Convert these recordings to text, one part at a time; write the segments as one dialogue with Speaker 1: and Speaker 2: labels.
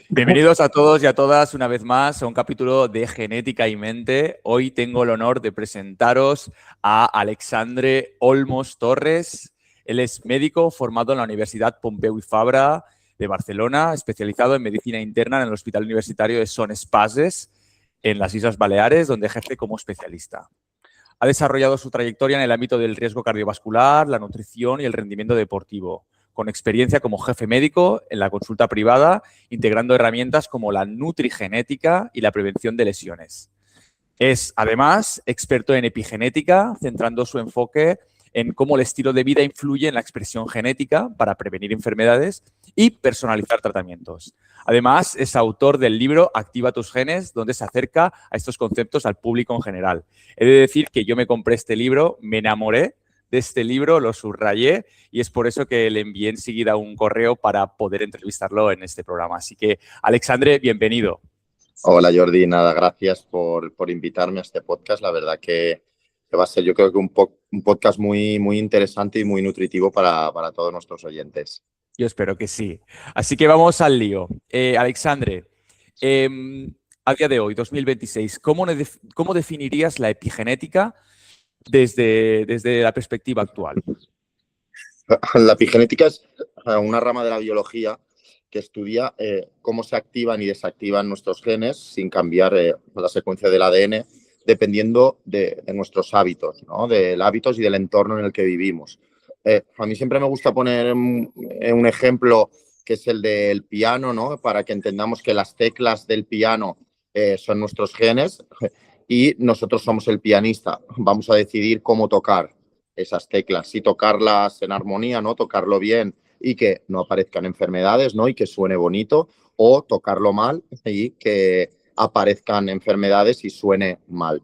Speaker 1: Bienvenidos a todos y a todas una vez más a un capítulo de Genética y Mente. Hoy tengo el honor de presentaros a Alexandre Olmos Torres. Él es médico formado en la Universidad Pompeu Fabra de Barcelona, especializado en medicina interna en el Hospital Universitario de Son Espases, en las Islas Baleares, donde ejerce como especialista. Ha desarrollado su trayectoria en el ámbito del riesgo cardiovascular, la nutrición y el rendimiento deportivo, con experiencia como jefe médico en la consulta privada, integrando herramientas como la nutrigenética y la prevención de lesiones. Es, además, experto en epigenética, centrando su enfoque en cómo el estilo de vida influye en la expresión genética para prevenir enfermedades y personalizar tratamientos. Además, es autor del libro Activa tus genes, donde se acerca a estos conceptos al público en general. He de decir que yo me compré este libro, me enamoré de este libro, lo subrayé y es por eso que le envié enseguida un correo para poder entrevistarlo en este programa. Así que, Alexandre, bienvenido.
Speaker 2: Hola Jordi, nada, gracias por invitarme a este podcast. La verdad que va a ser, yo creo que un podcast muy interesante y muy nutritivo para todos nuestros oyentes.
Speaker 1: Yo espero que sí. Así que vamos al lío. Alexandre, a día de hoy, 2026, ¿cómo definirías la epigenética desde la perspectiva actual?
Speaker 2: La epigenética es una rama de la biología que estudia cómo se activan y desactivan nuestros genes sin cambiar la secuencia del ADN, dependiendo de nuestros hábitos, ¿no? Del hábitos y del entorno en el que vivimos. A mí siempre me gusta poner un ejemplo que es el del piano, ¿no? Para que entendamos que las teclas del piano son nuestros genes y nosotros somos el pianista. Vamos a decidir cómo tocar esas teclas, si tocarlas en armonía, ¿no? Tocarlo bien y que no aparezcan enfermedades, ¿no? Y que suene bonito, o tocarlo mal y que aparezcan enfermedades y suene mal.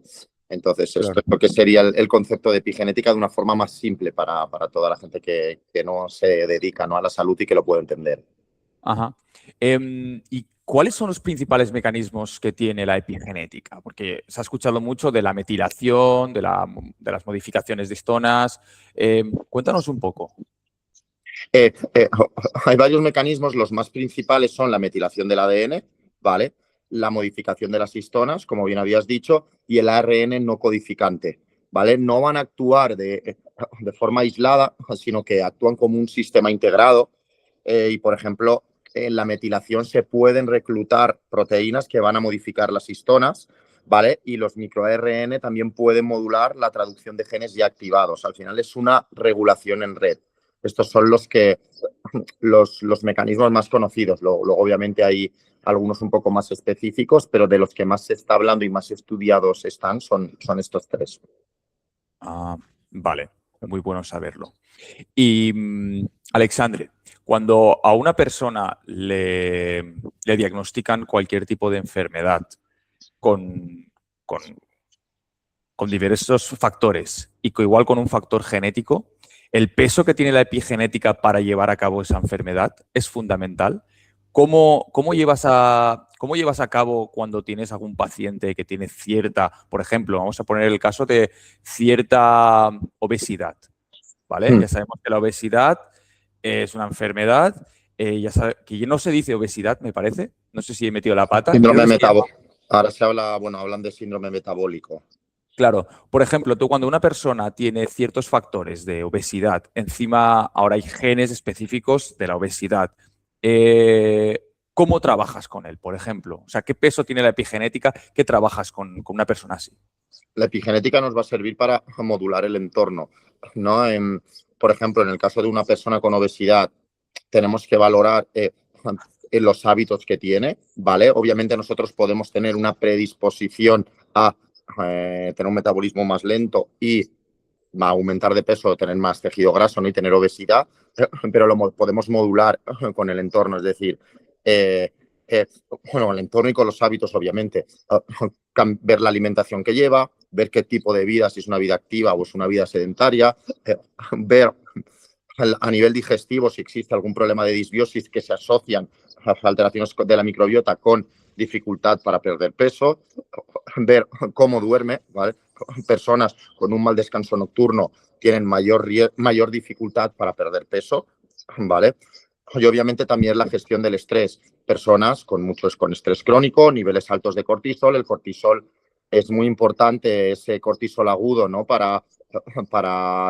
Speaker 2: Entonces,
Speaker 1: Claro.
Speaker 2: esto es lo que sería el concepto de epigenética de una forma más simple para toda la gente que no se dedica, ¿no? a la salud y que lo puede entender.
Speaker 1: Ajá. ¿Y cuáles son los principales mecanismos que tiene la epigenética? Porque se ha escuchado mucho de la metilación, de las modificaciones de histonas. Cuéntanos un poco.
Speaker 2: Hay varios mecanismos, los más principales son la metilación del ADN, ¿vale? La modificación de las histonas, como bien habías dicho, y el ARN no codificante, ¿vale? No van a actuar de forma aislada, sino que actúan como un sistema integrado y, por ejemplo, en la metilación se pueden reclutar proteínas que van a modificar las histonas, ¿vale? Y los microARN también pueden modular la traducción de genes ya activados. Al final es una regulación en red. Estos son los mecanismos más conocidos. Luego, obviamente, hay algunos un poco más específicos, pero de los que más se está hablando y más estudiados son estos tres.
Speaker 1: Vale, muy bueno saberlo. Y, Alexandre, cuando a una persona le diagnostican cualquier tipo de enfermedad con, con, con diversos factores y que igual con un factor genético, el peso que tiene la epigenética para llevar a cabo esa enfermedad es fundamental. ¿Cómo llevas a cabo cuando tienes algún paciente que tiene cierta, por ejemplo, vamos a poner el caso de cierta obesidad, ¿vale? Ya sabemos que la obesidad es una enfermedad, que no se dice obesidad, me parece, no sé si he metido la pata.
Speaker 2: Síndrome metabólico. Ahora se habla, hablan de síndrome metabólico.
Speaker 1: Claro, por ejemplo, tú cuando una persona tiene ciertos factores de obesidad, encima ahora hay genes específicos de la obesidad, ¿cómo trabajas con él, por ejemplo? O sea, ¿qué peso tiene la epigenética? ¿Qué trabajas con una persona así?
Speaker 2: La epigenética nos va a servir para modular el entorno, ¿no? Por ejemplo, en el caso de una persona con obesidad, tenemos que valorar los hábitos que tiene, ¿vale? Obviamente nosotros podemos tener una predisposición a tener un metabolismo más lento y a aumentar de peso o tener más tejido graso, ¿no? Y tener obesidad, pero lo podemos modular con el entorno, es decir, el entorno y con los hábitos, obviamente. Ver la alimentación que lleva, ver qué tipo de vida, si es una vida activa o es una vida sedentaria, ver a nivel digestivo si existe algún problema de disbiosis que se asocian a alteraciones de la microbiota con dificultad para perder peso, ver cómo duerme, ¿vale? Personas con un mal descanso nocturno tienen mayor dificultad para perder peso, ¿vale? y obviamente también la gestión del estrés. Personas con estrés crónico, niveles altos de cortisol. El cortisol es muy importante, ese cortisol agudo, ¿no? Para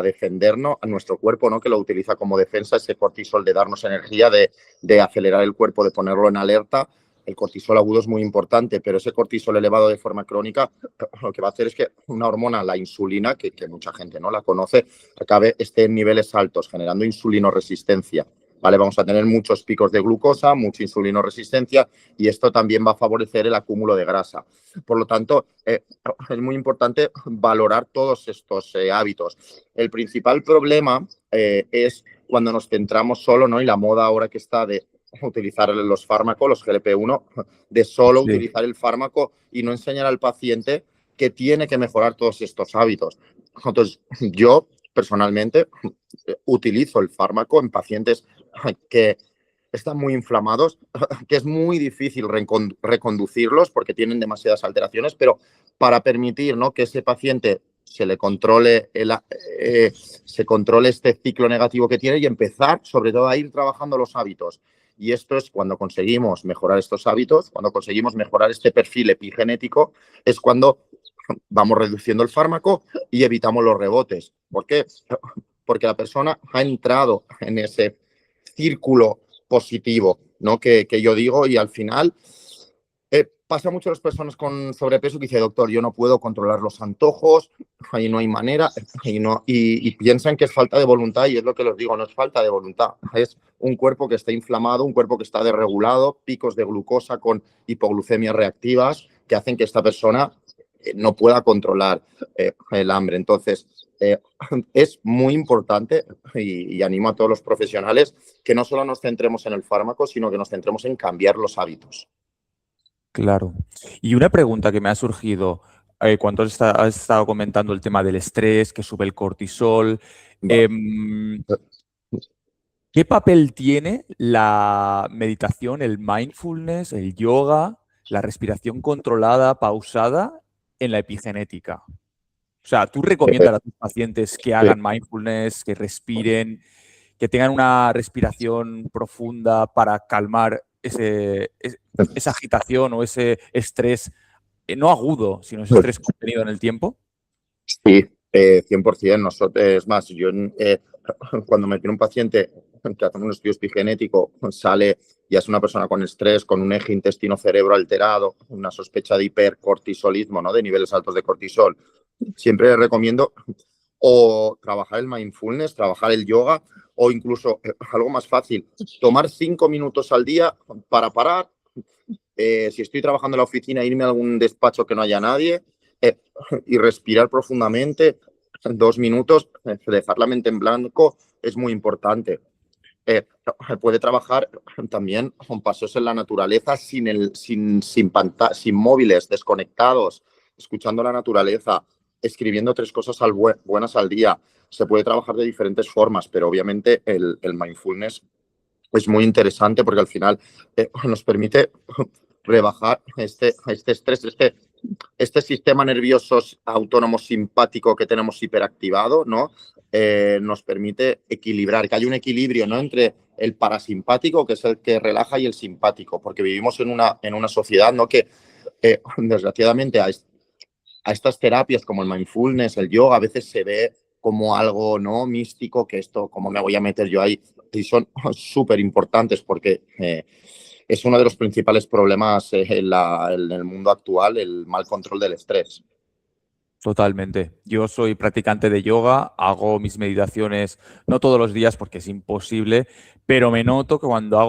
Speaker 2: defendernos a nuestro cuerpo, ¿no? Que lo utiliza como defensa, ese cortisol de darnos energía, de acelerar el cuerpo, de ponerlo en alerta. El cortisol agudo es muy importante, pero ese cortisol elevado de forma crónica lo que va a hacer es que una hormona, la insulina, que mucha gente no la conoce, esté en niveles altos, generando insulinoresistencia. ¿Vale? Vamos a tener muchos picos de glucosa, mucha insulinoresistencia y esto también va a favorecer el acúmulo de grasa. Por lo tanto, es muy importante valorar todos estos hábitos. El principal problema es cuando nos centramos solo, ¿no? Y la moda ahora que está de utilizar los fármacos, los GLP-1, de solo
Speaker 1: Sí.
Speaker 2: utilizar el fármaco y no enseñar al paciente que tiene que mejorar todos estos hábitos. Entonces, yo personalmente utilizo el fármaco en pacientes que están muy inflamados, que es muy difícil reconducirlos porque tienen demasiadas alteraciones, pero para permitir, ¿no? Que ese paciente se le controle, se controle este ciclo negativo que tiene y empezar sobre todo a ir trabajando los hábitos. Y esto es cuando conseguimos mejorar estos hábitos, cuando conseguimos mejorar este perfil epigenético, es cuando vamos reduciendo el fármaco y evitamos los rebotes. ¿Por qué? Porque la persona ha entrado en ese círculo positivo, ¿no? Que yo digo, y al final pasa mucho a las personas con sobrepeso que dice, doctor, yo no puedo controlar los antojos, ahí no hay manera, y piensan que es falta de voluntad, y es lo que les digo, no es falta de voluntad, es un cuerpo que está inflamado, un cuerpo que está desregulado, picos de glucosa con hipoglucemias reactivas que hacen que esta persona no pueda controlar el hambre. Entonces, es muy importante y animo a todos los profesionales que no solo nos centremos en el fármaco, sino que nos centremos en cambiar los hábitos.
Speaker 1: Claro. Y una pregunta que me ha surgido cuando has estado comentando el tema del estrés, que sube el cortisol.
Speaker 2: Vale.
Speaker 1: em, ¿Qué papel tiene la meditación, el mindfulness, el yoga, la respiración controlada, pausada en la epigenética? O sea, ¿tú recomiendas a tus pacientes que
Speaker 2: Sí.
Speaker 1: hagan mindfulness, que respiren, que tengan una respiración profunda para calmar esa agitación o ese estrés, no agudo, sino ese estrés contenido en el tiempo?
Speaker 2: Sí, 100%. Es más, yo cuando me tiene un paciente que hace un estudio epigenético, sale ya es una persona con estrés, con un eje intestino-cerebro alterado, una sospecha de hipercortisolismo, ¿no? De niveles altos de cortisol. Siempre le recomiendo o trabajar el mindfulness, trabajar el yoga o incluso algo más fácil, tomar 5 minutos al día para parar. Si estoy trabajando en la oficina, irme a algún despacho que no haya nadie y respirar profundamente 2 minutos, dejar la mente en blanco es muy importante. Puede trabajar también con paseos en la naturaleza sin móviles, desconectados, escuchando la naturaleza, escribiendo 3 cosas buenas al día. Se puede trabajar de diferentes formas, pero obviamente el mindfulness es muy interesante porque al final nos permite rebajar este estrés, este sistema nervioso autónomo simpático que tenemos hiperactivado, ¿no? Nos permite equilibrar, que hay un equilibrio, ¿no? Entre el parasimpático, que es el que relaja, y el simpático, porque vivimos en una sociedad, ¿no? Que desgraciadamente a estas terapias como el mindfulness, el yoga, a veces se ve como algo no místico, que esto, ¿cómo me voy a meter yo ahí? Y son súper importantes porque es uno de los principales problemas en el mundo actual, el mal control del estrés.
Speaker 1: Totalmente. Yo soy practicante de yoga, hago mis meditaciones no todos los días porque es imposible, pero me noto que cuando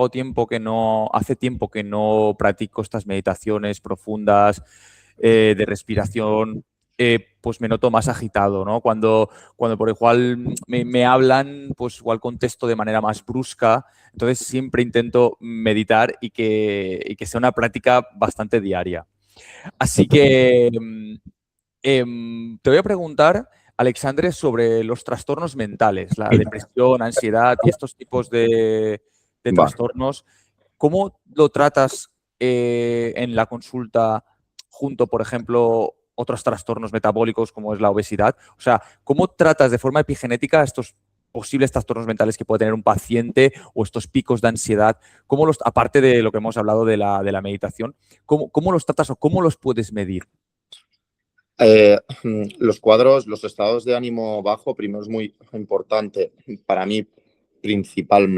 Speaker 1: hace tiempo que no practico estas meditaciones profundas de respiración, pues me noto más agitado, ¿no? Cuando por igual me hablan, pues igual contesto de manera más brusca, entonces siempre intento meditar y que sea una práctica bastante diaria. Así que te voy a preguntar, Alexandre, sobre los trastornos mentales, la depresión, ansiedad y estos tipos de
Speaker 2: Vale.
Speaker 1: trastornos. ¿Cómo lo tratas en la consulta junto, por ejemplo, otros trastornos metabólicos como es la obesidad? O sea, ¿cómo tratas de forma epigenética estos posibles trastornos mentales que puede tener un paciente o estos picos de ansiedad, aparte de lo que hemos hablado de la meditación, ¿cómo los tratas o cómo los puedes medir?
Speaker 2: Los cuadros, los estados de ánimo bajo, primero es muy importante para mí, principal,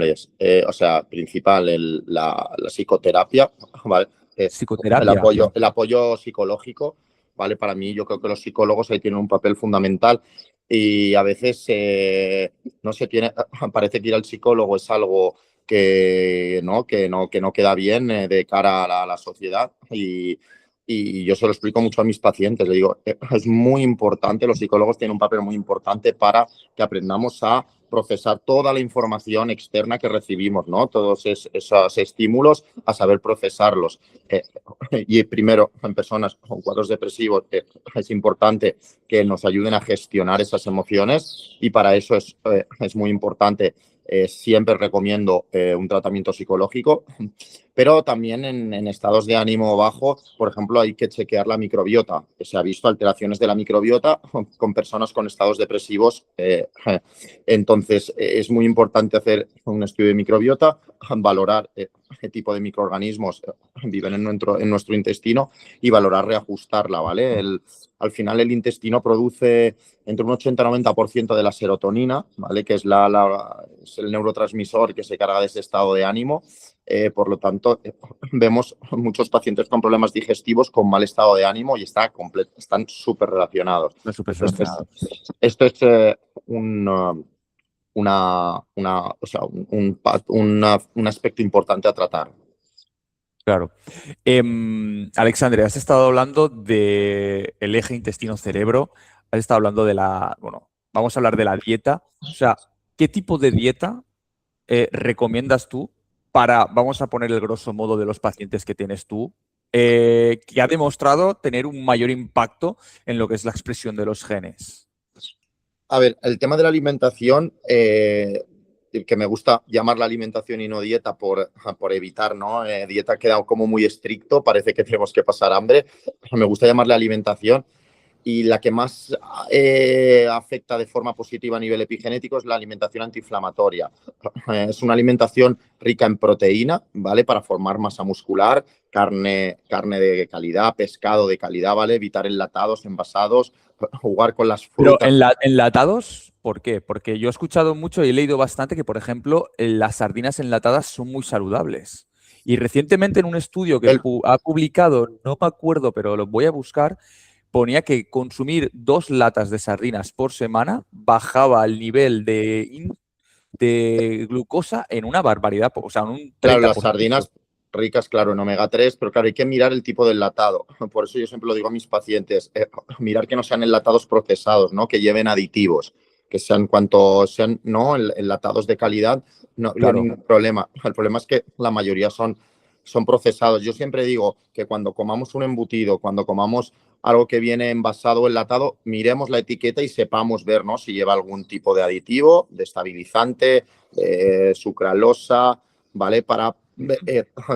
Speaker 2: la psicoterapia, ¿vale?
Speaker 1: Psicoterapia.
Speaker 2: El apoyo psicológico, ¿vale? Para mí, yo creo que los psicólogos ahí tienen un papel fundamental y a veces no se tiene, parece que ir al psicólogo es algo que no queda bien de cara a la sociedad y yo se lo explico mucho a mis pacientes. Le digo, es muy importante, los psicólogos tienen un papel muy importante para que aprendamos a procesar toda la información externa que recibimos, ¿no? Todos esos estímulos, a saber procesarlos. Y primero, en personas con cuadros depresivos, es importante que nos ayuden a gestionar esas emociones y para eso es muy importante. Siempre recomiendo un tratamiento psicológico, pero también en estados de ánimo bajo, por ejemplo, hay que chequear la microbiota. Se ha visto alteraciones de la microbiota con personas con estados depresivos. Entonces, es muy importante hacer un estudio de microbiota, valorar qué tipo de microorganismos viven en nuestro intestino y valorar reajustarla, ¿vale? Al final, el intestino produce entre un 80-90% de la serotonina, ¿vale? Que es, es el neurotransmisor que se carga de ese estado de ánimo. Por lo tanto, vemos muchos pacientes con problemas digestivos con mal estado de ánimo y están súper relacionados. Esto es un aspecto importante a tratar.
Speaker 1: Claro. Alexandre, has estado hablando del eje intestino-cerebro, has estado hablando bueno, vamos a hablar de la dieta. O sea, ¿qué tipo de dieta recomiendas tú vamos a poner el grosso modo de los pacientes que tienes tú, que ha demostrado tener un mayor impacto en lo que es la expresión de los genes?
Speaker 2: A ver, el tema de la alimentación, que me gusta llamar la alimentación y no dieta por evitar, ¿no? Dieta queda como muy estricto, parece que tenemos que pasar hambre. Me gusta llamarle alimentación y la que más afecta de forma positiva a nivel epigenético es la alimentación antiinflamatoria. Es una alimentación rica en proteína, ¿vale? Para formar masa muscular, carne de calidad, pescado de calidad, ¿vale? Evitar enlatados, envasados, jugar con las
Speaker 1: Pero
Speaker 2: frutas.
Speaker 1: enlatados, ¿por qué? Porque yo he escuchado mucho y he leído bastante que, por ejemplo, las sardinas enlatadas son muy saludables. Y recientemente en un estudio que
Speaker 2: El,
Speaker 1: ha publicado, no me acuerdo, pero lo voy a buscar, ponía que consumir 2 latas de sardinas por semana bajaba el nivel de glucosa en una barbaridad, o sea, en un
Speaker 2: claro, las
Speaker 1: 30%.
Speaker 2: sardinas ricas, claro, en omega 3, pero claro, hay que mirar el tipo de enlatado. Por eso yo siempre lo digo a mis pacientes, mirar que no sean enlatados procesados, ¿no? Que lleven aditivos, que sean cuanto sean, ¿no? Enlatados de calidad, no habría
Speaker 1: Claro.
Speaker 2: ningún problema. El problema es que la mayoría son procesados. Yo siempre digo que cuando comamos un embutido, cuando comamos algo que viene envasado o enlatado, miremos la etiqueta y sepamos ver, ¿no? Si lleva algún tipo de aditivo, de estabilizante, sucralosa, ¿vale? Para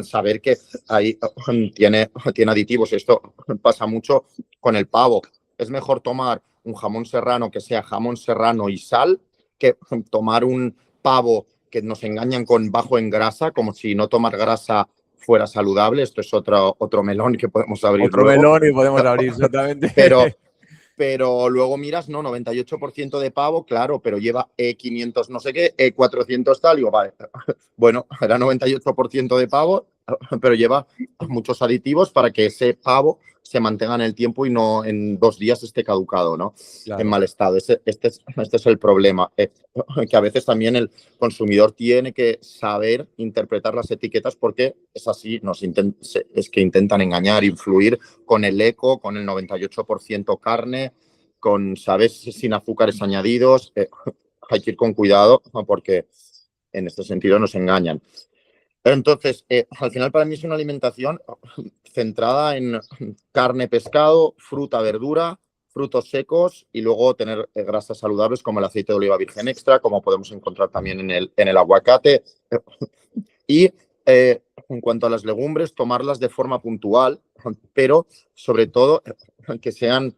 Speaker 2: saber que ahí tiene aditivos. Esto pasa mucho con el pavo. Es mejor tomar un jamón serrano que sea jamón serrano y sal que tomar un pavo que nos engañan con bajo en grasa, como si no tomar grasa fuera saludable. Esto es otro melón que podemos abrir
Speaker 1: Otro
Speaker 2: luego.
Speaker 1: melón y podemos abrir, exactamente.
Speaker 2: Pero luego miras, no, 98% de pavo, claro, pero lleva E500 no sé qué, E400 tal, y digo, vale, bueno, era 98% de pavo, pero lleva muchos aditivos para que ese pavo se mantenga en el tiempo y no en 2 días esté caducado, ¿no?
Speaker 1: Claro.
Speaker 2: En mal estado. Este es el problema, que a veces también el consumidor tiene que saber interpretar las etiquetas porque es así, es que intentan engañar, influir con el eco, con el 98% carne, ¿sabes? Sin azúcares añadidos. Hay que ir con cuidado porque en este sentido nos engañan. Entonces, al final para mí es una alimentación centrada en carne, pescado, fruta, verdura, frutos secos y luego tener grasas saludables como el aceite de oliva virgen extra, como podemos encontrar también en el aguacate. Y en cuanto a las legumbres, tomarlas de forma puntual, pero sobre todo que sean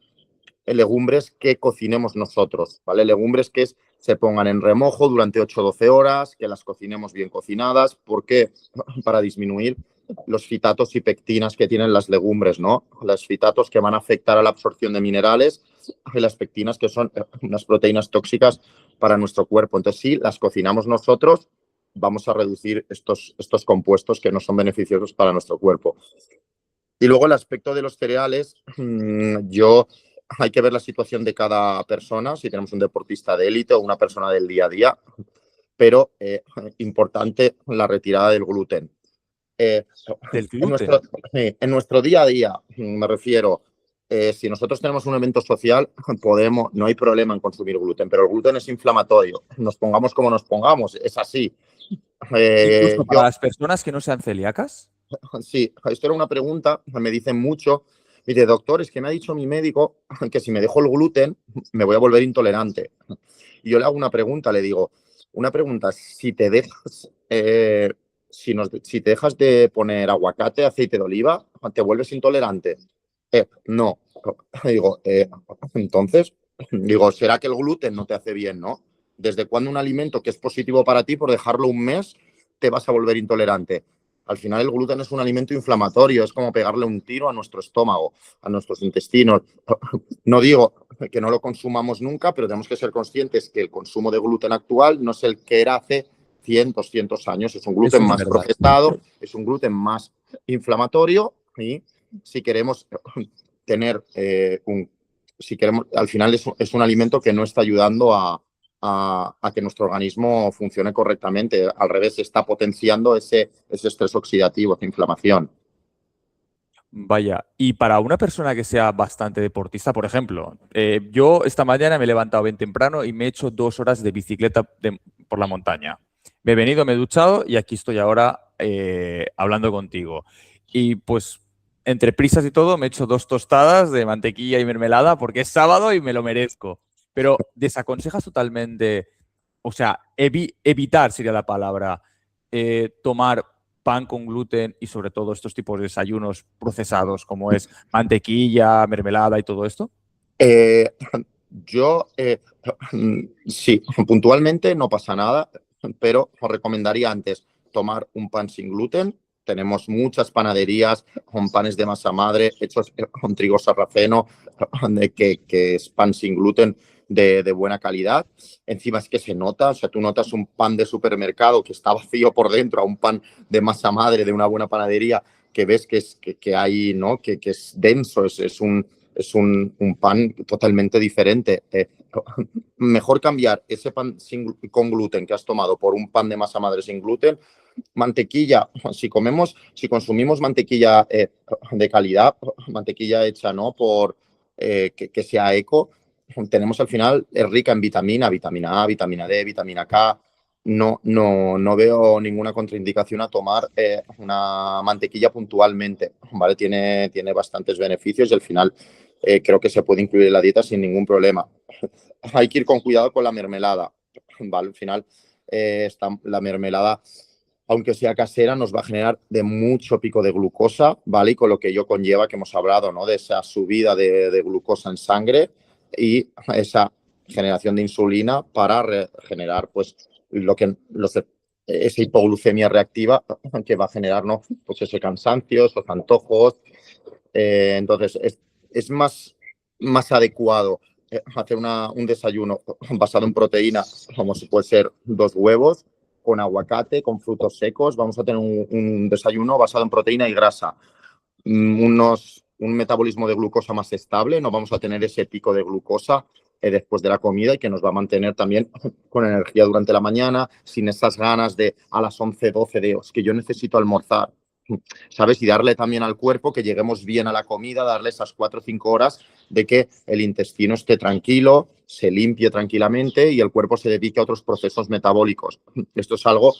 Speaker 2: legumbres que cocinemos nosotros, ¿vale? Legumbres que es se pongan en remojo durante 8 o 12 horas, que las cocinemos bien cocinadas. ¿Por qué? Para disminuir los fitatos y pectinas que tienen las legumbres, ¿no? Los fitatos que van a afectar a la absorción de minerales y las pectinas que son unas proteínas tóxicas para nuestro cuerpo. Entonces, si las cocinamos nosotros, vamos a reducir estos compuestos que no son beneficiosos para nuestro cuerpo. Y luego el aspecto de los cereales, hay que ver la situación de cada persona, si tenemos un deportista de élite o una persona del día a día, pero importante la retirada del gluten.
Speaker 1: Del
Speaker 2: En
Speaker 1: gluten.
Speaker 2: nuestro día a día, me refiero, si nosotros tenemos un evento social, no hay problema en consumir gluten, pero el gluten es inflamatorio. Nos pongamos como nos pongamos, es así.
Speaker 1: Incluso para
Speaker 2: Yo,
Speaker 1: las personas que no sean celíacas.
Speaker 2: sí, esto era una pregunta, me dicen mucho. Me dice, doctor, es que me ha dicho mi médico que si me dejo el gluten me voy a volver intolerante. Y yo le hago una pregunta, le digo, una pregunta, si te dejas, si te dejas de poner aguacate, aceite de oliva, ¿te vuelves intolerante? No. Digo, entonces, digo, ¿será que el gluten no te hace bien, no? ¿Desde cuándo un alimento que es positivo para ti, por dejarlo un mes, te vas a volver intolerante? Al final el gluten es un alimento inflamatorio, es como pegarle un tiro a nuestro estómago, a nuestros intestinos. No digo que no lo consumamos nunca, pero tenemos que ser conscientes que el consumo de gluten actual no es el que era hace cientos años. Es un gluten
Speaker 1: Eso es
Speaker 2: más
Speaker 1: verdad.
Speaker 2: procesado, es un gluten más inflamatorio y si queremos tener si queremos, al final es un alimento que no está ayudando a que nuestro organismo funcione correctamente. Al revés, está potenciando ese estrés oxidativo, esa inflamación.
Speaker 1: Vaya, y para una persona que sea bastante deportista, por ejemplo, yo esta mañana me he levantado bien temprano y me he hecho 2 horas de bicicleta por la montaña. Me he venido, me he duchado y aquí estoy ahora hablando contigo. Y pues, entre prisas y todo, me he hecho 2 tostadas de mantequilla y mermelada porque es sábado y me lo merezco. Pero desaconsejas totalmente, o sea, evitar sería la palabra, tomar pan con gluten y sobre todo estos tipos de desayunos procesados como es mantequilla, mermelada y todo esto?
Speaker 2: Eh, yo, sí, puntualmente no pasa nada, pero os recomendaría antes tomar un pan sin gluten. Tenemos muchas panaderías con panes de masa madre hechos con trigo sarraceno, que es pan sin gluten de buena calidad. Encima es que se nota, o sea, tú notas un pan de supermercado que está vacío por dentro a un pan de masa madre de una buena panadería que ves que hay, ¿no? Que es denso, es un pan totalmente diferente. Mejor cambiar ese pan con gluten que has tomado por un pan de masa madre sin gluten. Mantequilla, si consumimos mantequilla de calidad, mantequilla hecha, ¿no? Que sea eco, tenemos al final, es rica en vitamina A, vitamina D, vitamina K. No veo ninguna contraindicación a tomar una mantequilla puntualmente, ¿vale? Tiene bastantes beneficios y al final creo que se puede incluir en la dieta sin ningún problema. Hay que ir con cuidado con la mermelada, ¿vale? Al final, la mermelada, aunque sea casera, nos va a generar de mucho pico de glucosa, ¿vale? Y con lo que ello conlleva, que hemos hablado, ¿no? De esa subida de glucosa en sangre y esa generación de insulina para generar, pues, esa hipoglucemia reactiva que va a generar, ¿no? Pues ese cansancio, esos antojos. Entonces, es más adecuado hacer un desayuno basado en proteína, como si puede ser 2 huevos, con aguacate, con frutos secos. Vamos a tener un desayuno basado en proteína y grasa. Un metabolismo de glucosa más estable, no vamos a tener ese pico de glucosa después de la comida y que nos va a mantener también con energía durante la mañana, sin esas ganas de a las 11, 12 de, es que yo necesito almorzar, ¿sabes? Y darle también al cuerpo que lleguemos bien a la comida, darle esas 4 o 5 horas de que el intestino esté tranquilo, se limpie tranquilamente y el cuerpo se dedique a otros procesos metabólicos. Esto es algo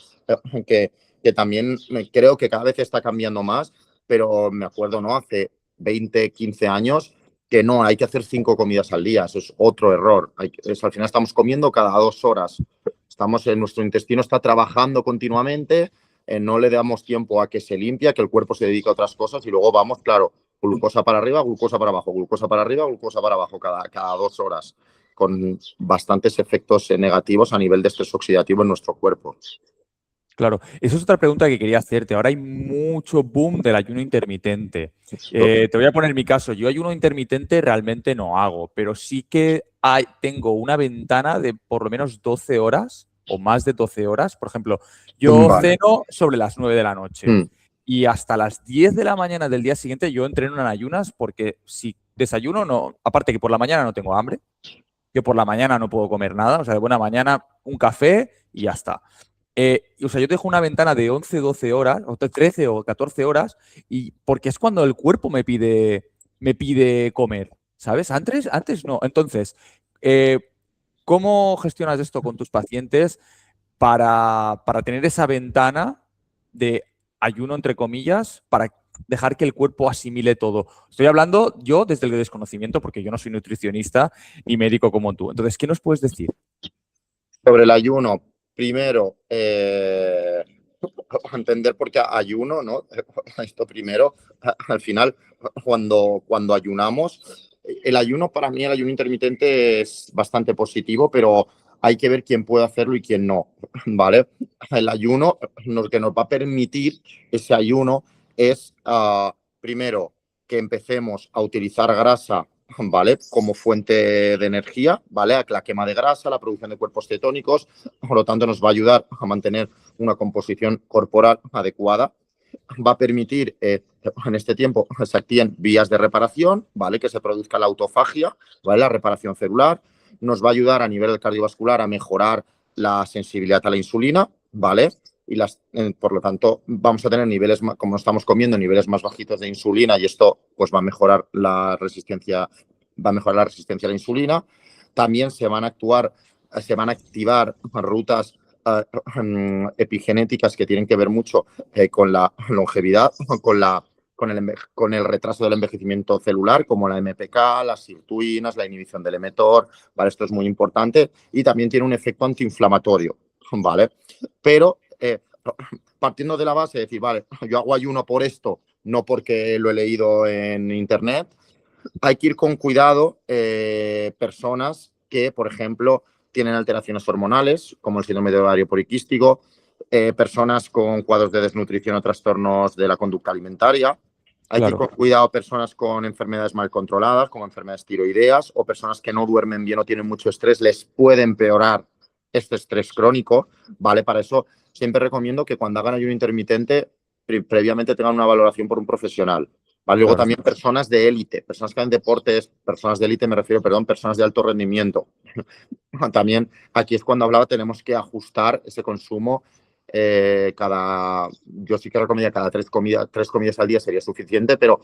Speaker 2: que también creo que cada vez está cambiando más, pero me acuerdo, ¿no? Hace 20, 15 años que no, hay que hacer 5 comidas al día. Eso es otro error. Al final estamos comiendo cada 2 horas. Nuestro intestino está trabajando continuamente, no le damos tiempo a que se limpie, a que el cuerpo se dedique a otras cosas y luego vamos, claro, glucosa para arriba, glucosa para abajo, glucosa para arriba, glucosa para abajo cada 2 horas. con bastantes efectos negativos a nivel de estrés oxidativo en nuestro cuerpo.
Speaker 1: Claro, esa es otra pregunta que quería hacerte. Ahora hay mucho boom del ayuno intermitente. Te voy a poner mi caso. Yo ayuno intermitente realmente no hago, pero sí que tengo una ventana de por lo menos 12 horas o más de 12 horas. Por ejemplo, yo
Speaker 2: Vale.
Speaker 1: ceno sobre las 9 de la noche
Speaker 2: Mm.
Speaker 1: y hasta las 10 de la mañana del día siguiente yo entreno en ayunas porque si desayuno, no, aparte que por la mañana no tengo hambre, yo por la mañana no puedo comer nada, o sea, de buena mañana un café y ya está. O sea, yo te dejo una ventana de 11, 12 horas, o 13 o 14 horas, y porque es cuando el cuerpo me pide comer, ¿sabes? Antes no. Entonces, eh, ¿cómo gestionas esto con tus pacientes para tener esa ventana de ayuno, entre comillas, para dejar que el cuerpo asimile todo? Estoy hablando yo desde el desconocimiento, porque yo no soy nutricionista ni médico como tú. Entonces, ¿qué nos puedes decir?
Speaker 2: Sobre el ayuno, primero, entender por qué ayuno, ¿no? Esto primero, al final, cuando ayunamos, el ayuno para mí, el ayuno intermitente es bastante positivo, pero hay que ver quién puede hacerlo y quién no, ¿vale? El ayuno, lo que nos va a permitir ese ayuno es, primero, que empecemos a utilizar grasa, ¿vale? Como fuente de energía, ¿vale? La quema de grasa, la producción de cuerpos cetónicos, por lo tanto nos va a ayudar a mantener una composición corporal adecuada. Va a permitir, en este tiempo, se activen vías de reparación, ¿vale? Que se produzca la autofagia, ¿vale? La reparación celular. Nos va a ayudar a nivel cardiovascular a mejorar la sensibilidad a la insulina, ¿vale? Y por lo tanto, vamos a tener niveles, como estamos comiendo, niveles más bajitos de insulina y esto pues va a mejorar la resistencia a la insulina. También se van a activar rutas epigenéticas que tienen que ver mucho con la longevidad, con el retraso del envejecimiento celular, como la MPK, las sirtuinas, la inhibición del mTOR, ¿vale? Esto es muy importante y también tiene un efecto antiinflamatorio, ¿vale? Pero partiendo de la base de decir, vale, yo hago ayuno por esto, no porque lo he leído en internet, hay que ir con cuidado personas que, por ejemplo, tienen alteraciones hormonales, como el síndrome de ovario poliquístico, personas con cuadros de desnutrición o trastornos de la conducta alimentaria. Hay que ir
Speaker 1: Claro.
Speaker 2: con cuidado personas con enfermedades mal controladas, como enfermedades tiroideas, o personas que no duermen bien o tienen mucho estrés, les puede empeorar este estrés crónico, ¿vale? Para eso siempre recomiendo que cuando hagan ayuno intermitente, previamente tengan una valoración por un profesional. ¿Vale? Luego
Speaker 1: Claro.
Speaker 2: también personas de élite, personas que hacen deportes, personas de élite me refiero, perdón, personas de alto rendimiento. También aquí es cuando hablaba, tenemos que ajustar ese consumo yo sí que recomendaría cada tres comidas al día sería suficiente, pero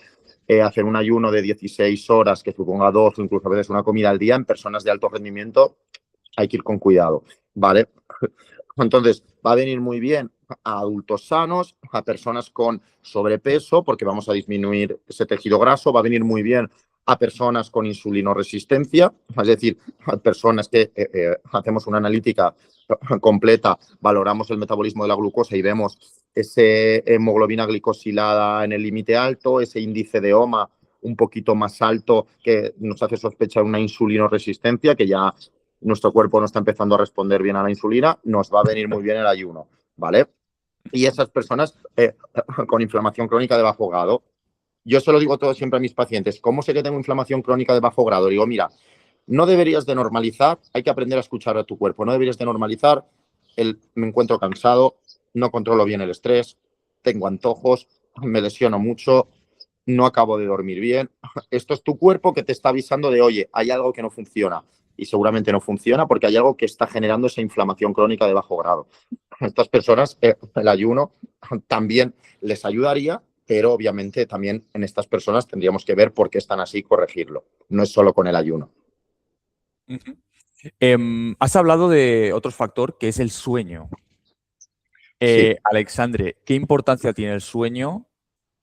Speaker 2: hacer un ayuno de 16 horas que suponga dos o incluso a veces una comida al día en personas de alto rendimiento hay que ir con cuidado, ¿vale? Entonces, va a venir muy bien a adultos sanos, a personas con sobrepeso, porque vamos a disminuir ese tejido graso, va a venir muy bien a personas con insulinoresistencia, es decir, a personas que hacemos una analítica completa, valoramos el metabolismo de la glucosa y vemos ese hemoglobina glicosilada en el límite alto, ese índice de OMA un poquito más alto que nos hace sospechar una insulinoresistencia, que ya nuestro cuerpo no está empezando a responder bien a la insulina, nos va a venir muy bien el ayuno, ¿vale? Y esas personas con inflamación crónica de bajo grado, yo se lo digo todo siempre a mis pacientes, ¿cómo sé que tengo inflamación crónica de bajo grado? Digo, mira, no deberías de normalizar, hay que aprender a escuchar a tu cuerpo, no deberías de normalizar me encuentro cansado, no controlo bien el estrés, tengo antojos, me lesiono mucho, no acabo de dormir bien. Esto es tu cuerpo que te está avisando de, oye, hay algo que no funciona. Y seguramente no funciona porque hay algo que está generando esa inflamación crónica de bajo grado. A estas personas, el ayuno también les ayudaría, pero obviamente también en estas personas tendríamos que ver por qué están así y corregirlo. No es solo con el ayuno.
Speaker 1: Ujú. Has hablado de otro factor que es el sueño.
Speaker 2: Sí.
Speaker 1: Alexandre, ¿qué importancia tiene el sueño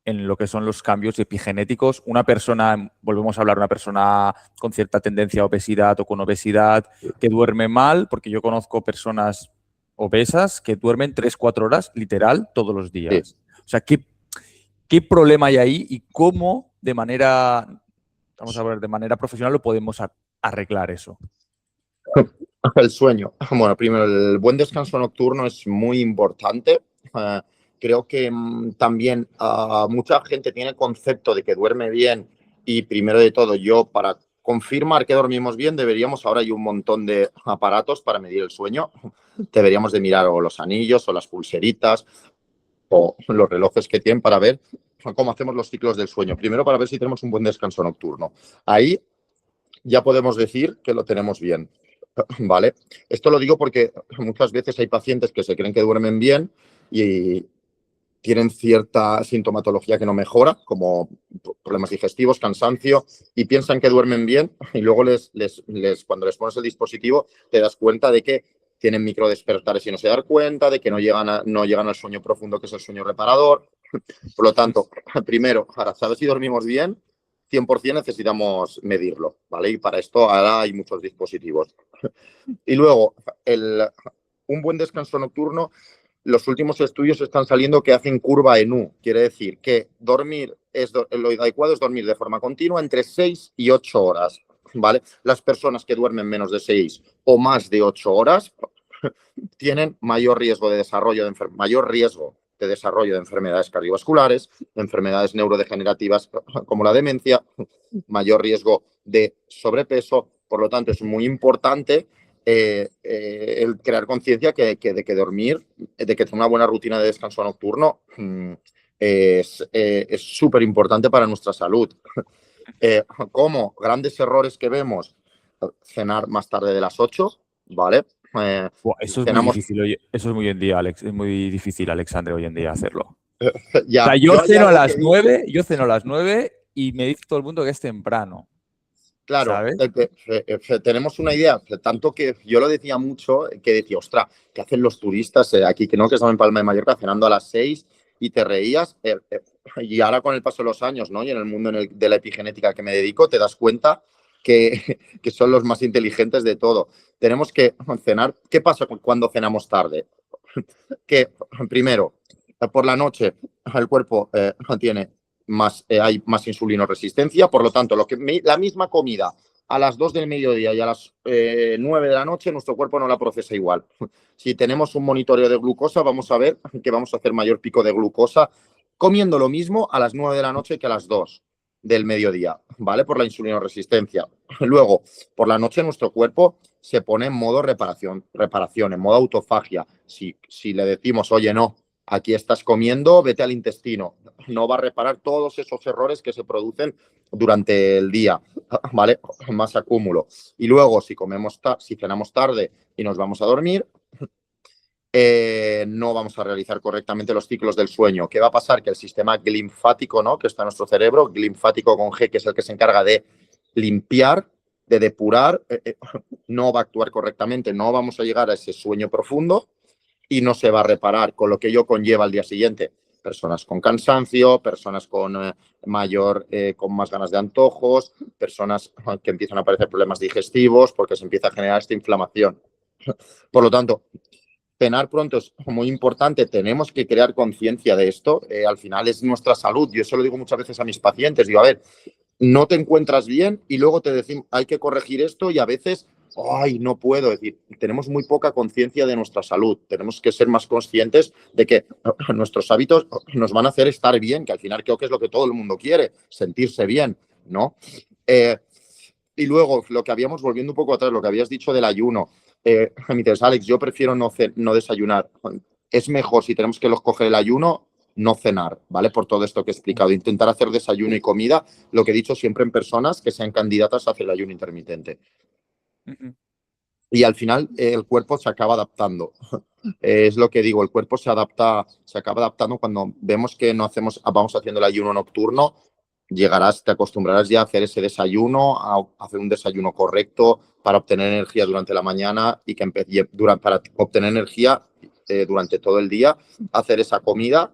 Speaker 1: en lo que son los cambios epigenéticos? Una persona, volvemos a hablar, una persona con cierta tendencia a obesidad o con obesidad que duerme mal, porque yo conozco personas obesas que duermen 3, 4 horas literal todos los
Speaker 2: Sí.
Speaker 1: días. O sea, ¿qué problema hay ahí y cómo de manera, vamos a ver, de manera profesional lo podemos arreglar eso?
Speaker 2: El sueño. Bueno, primero, el buen descanso nocturno es muy importante. Creo que también mucha gente tiene el concepto de que duerme bien y primero de todo, yo para confirmar que dormimos bien deberíamos, ahora hay un montón de aparatos para medir el sueño. Deberíamos de mirar o los anillos o las pulseritas o los relojes que tienen para ver cómo hacemos los ciclos del sueño. Primero para ver si tenemos un buen descanso nocturno. Ahí ya podemos decir que lo tenemos bien. ¿Vale? Esto lo digo porque muchas veces hay pacientes que se creen que duermen bien y tienen cierta sintomatología que no mejora, como problemas digestivos, cansancio, y piensan que duermen bien y luego cuando les pones el dispositivo te das cuenta de que tienen microdespertares y no se dan cuenta, de que no llegan al sueño profundo, que es el sueño reparador. Por lo tanto, primero, para saber si dormimos bien, 100% necesitamos medirlo, ¿vale? Y para esto ahora hay muchos dispositivos. Y luego, un buen descanso nocturno, los últimos estudios están saliendo que hacen curva en U. Quiere decir que dormir lo adecuado es dormir de forma continua entre 6 y 8 horas, ¿vale? Las personas que duermen menos de 6 o más de 8 horas tienen mayor riesgo de desarrollo de enfermedades cardiovasculares, enfermedades neurodegenerativas como la demencia, mayor riesgo de sobrepeso. Por lo tanto, es muy importante el crear conciencia de que dormir, de que tener una buena rutina de descanso nocturno es súper importante para nuestra salud. Como grandes errores que vemos, cenar más tarde de las 8, ¿vale?
Speaker 1: Buah, eso es muy
Speaker 2: Cenamos
Speaker 1: difícil, eso es muy hoy en día, Alex. Es muy difícil, Alexandre, hoy en día hacerlo. O
Speaker 2: ya.
Speaker 1: sea,
Speaker 2: Yo hay algo que digo.
Speaker 1: yo ceno a las 9 y me dice todo el mundo que es temprano,
Speaker 2: Claro,
Speaker 1: ¿sabes?
Speaker 2: tenemos una idea, tanto que yo lo decía mucho, que decía, ostras, ¿qué hacen los turistas aquí que no, que están en Palma de Mallorca cenando a las 6 y te reías? Y ahora con el paso de los años, ¿no? Y en el mundo de la epigenética que me dedico, te das cuenta que son los más inteligentes de todo. Tenemos que cenar. ¿Qué pasa cuando cenamos tarde? Que primero, por la noche el cuerpo hay más insulinoresistencia, por lo tanto, la misma comida a las 2 del mediodía y a las 9 de la noche, nuestro cuerpo no la procesa igual. Si tenemos un monitoreo de glucosa, vamos a ver que vamos a hacer mayor pico de glucosa comiendo lo mismo a las 9 de la noche que a las 2 del mediodía, ¿vale? Por la insulinoresistencia. Luego, por la noche nuestro cuerpo se pone en modo reparación, en modo autofagia. Si le decimos, oye, no, aquí estás comiendo, vete al intestino, no va a reparar todos esos errores que se producen durante el día, ¿vale? Más acúmulo. Y luego, si cenamos tarde y nos vamos a dormir, no vamos a realizar correctamente los ciclos del sueño. ¿Qué va a pasar? Que el sistema linfático, ¿no? Que está en nuestro cerebro, linfático con G, que es el que se encarga de limpiar, de depurar, no va a actuar correctamente, no vamos a llegar a ese sueño profundo y no se va a reparar, con lo que ello conlleva al día siguiente. Personas con cansancio, personas con con más ganas de antojos, personas que empiezan a aparecer problemas digestivos porque se empieza a generar esta inflamación. Por lo tanto, cenar pronto es muy importante, tenemos que crear conciencia de esto, al final es nuestra salud, yo eso lo digo muchas veces a mis pacientes, digo, a ver, no te encuentras bien y luego te decimos, hay que corregir esto y a veces, ay, no puedo, es decir, tenemos muy poca conciencia de nuestra salud, tenemos que ser más conscientes de que nuestros hábitos nos van a hacer estar bien, que al final creo que es lo que todo el mundo quiere, sentirse bien, ¿no? Y luego, lo que habíamos, volviendo un poco atrás, lo que habías dicho del ayuno, me dices, Alex, yo prefiero no desayunar. Es mejor, si tenemos que coger el ayuno, no cenar, ¿vale? Por todo esto que he explicado. Intentar hacer desayuno y comida, lo que he dicho siempre en personas que sean candidatas a hacer el ayuno intermitente. Y al final el cuerpo se acaba adaptando. Es lo que digo, el cuerpo se acaba adaptando cuando vemos que vamos haciendo el ayuno nocturno, te acostumbrarás ya a hacer ese desayuno, a hacer un desayuno correcto para obtener energía durante la mañana y para obtener energía durante todo el día, hacer esa comida,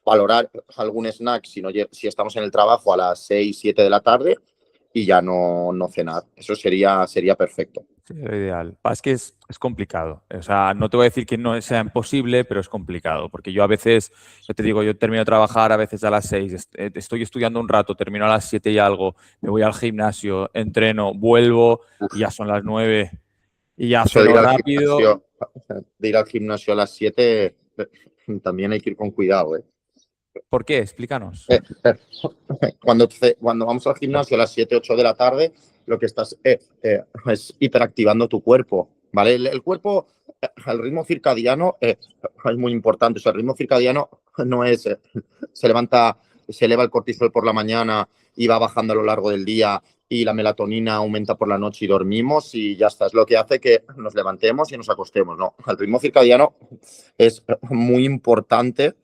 Speaker 2: valorar algún snack si estamos en el trabajo a las 6, 7 de la tarde y ya no cenar. Eso sería perfecto.
Speaker 1: Sí, lo ideal. Es que es complicado. O sea, no te voy a decir que no sea imposible, pero es complicado. Porque yo a veces, yo te digo, yo termino de trabajar a veces a las 6, estoy estudiando un rato, termino a las 7 y algo, me voy al gimnasio, entreno, vuelvo y ya son las 9. Y ya
Speaker 2: Eso de ir
Speaker 1: hacerlo
Speaker 2: al
Speaker 1: rápido.
Speaker 2: gimnasio, de ir al gimnasio a las 7, también hay que ir con cuidado, ¿eh?
Speaker 1: ¿Por qué? Explícanos.
Speaker 2: Eh, eh, cuando vamos al gimnasio a las 7 8 de la tarde, lo que estás es hiperactivando tu cuerpo, ¿vale? El cuerpo, el ritmo circadiano es muy importante. O sea, el ritmo circadiano no es, se levanta, se eleva el cortisol por la mañana y va bajando a lo largo del día y la melatonina aumenta por la noche y dormimos y ya está. Es lo que hace que nos levantemos y nos acostemos, ¿no? El ritmo circadiano es muy importante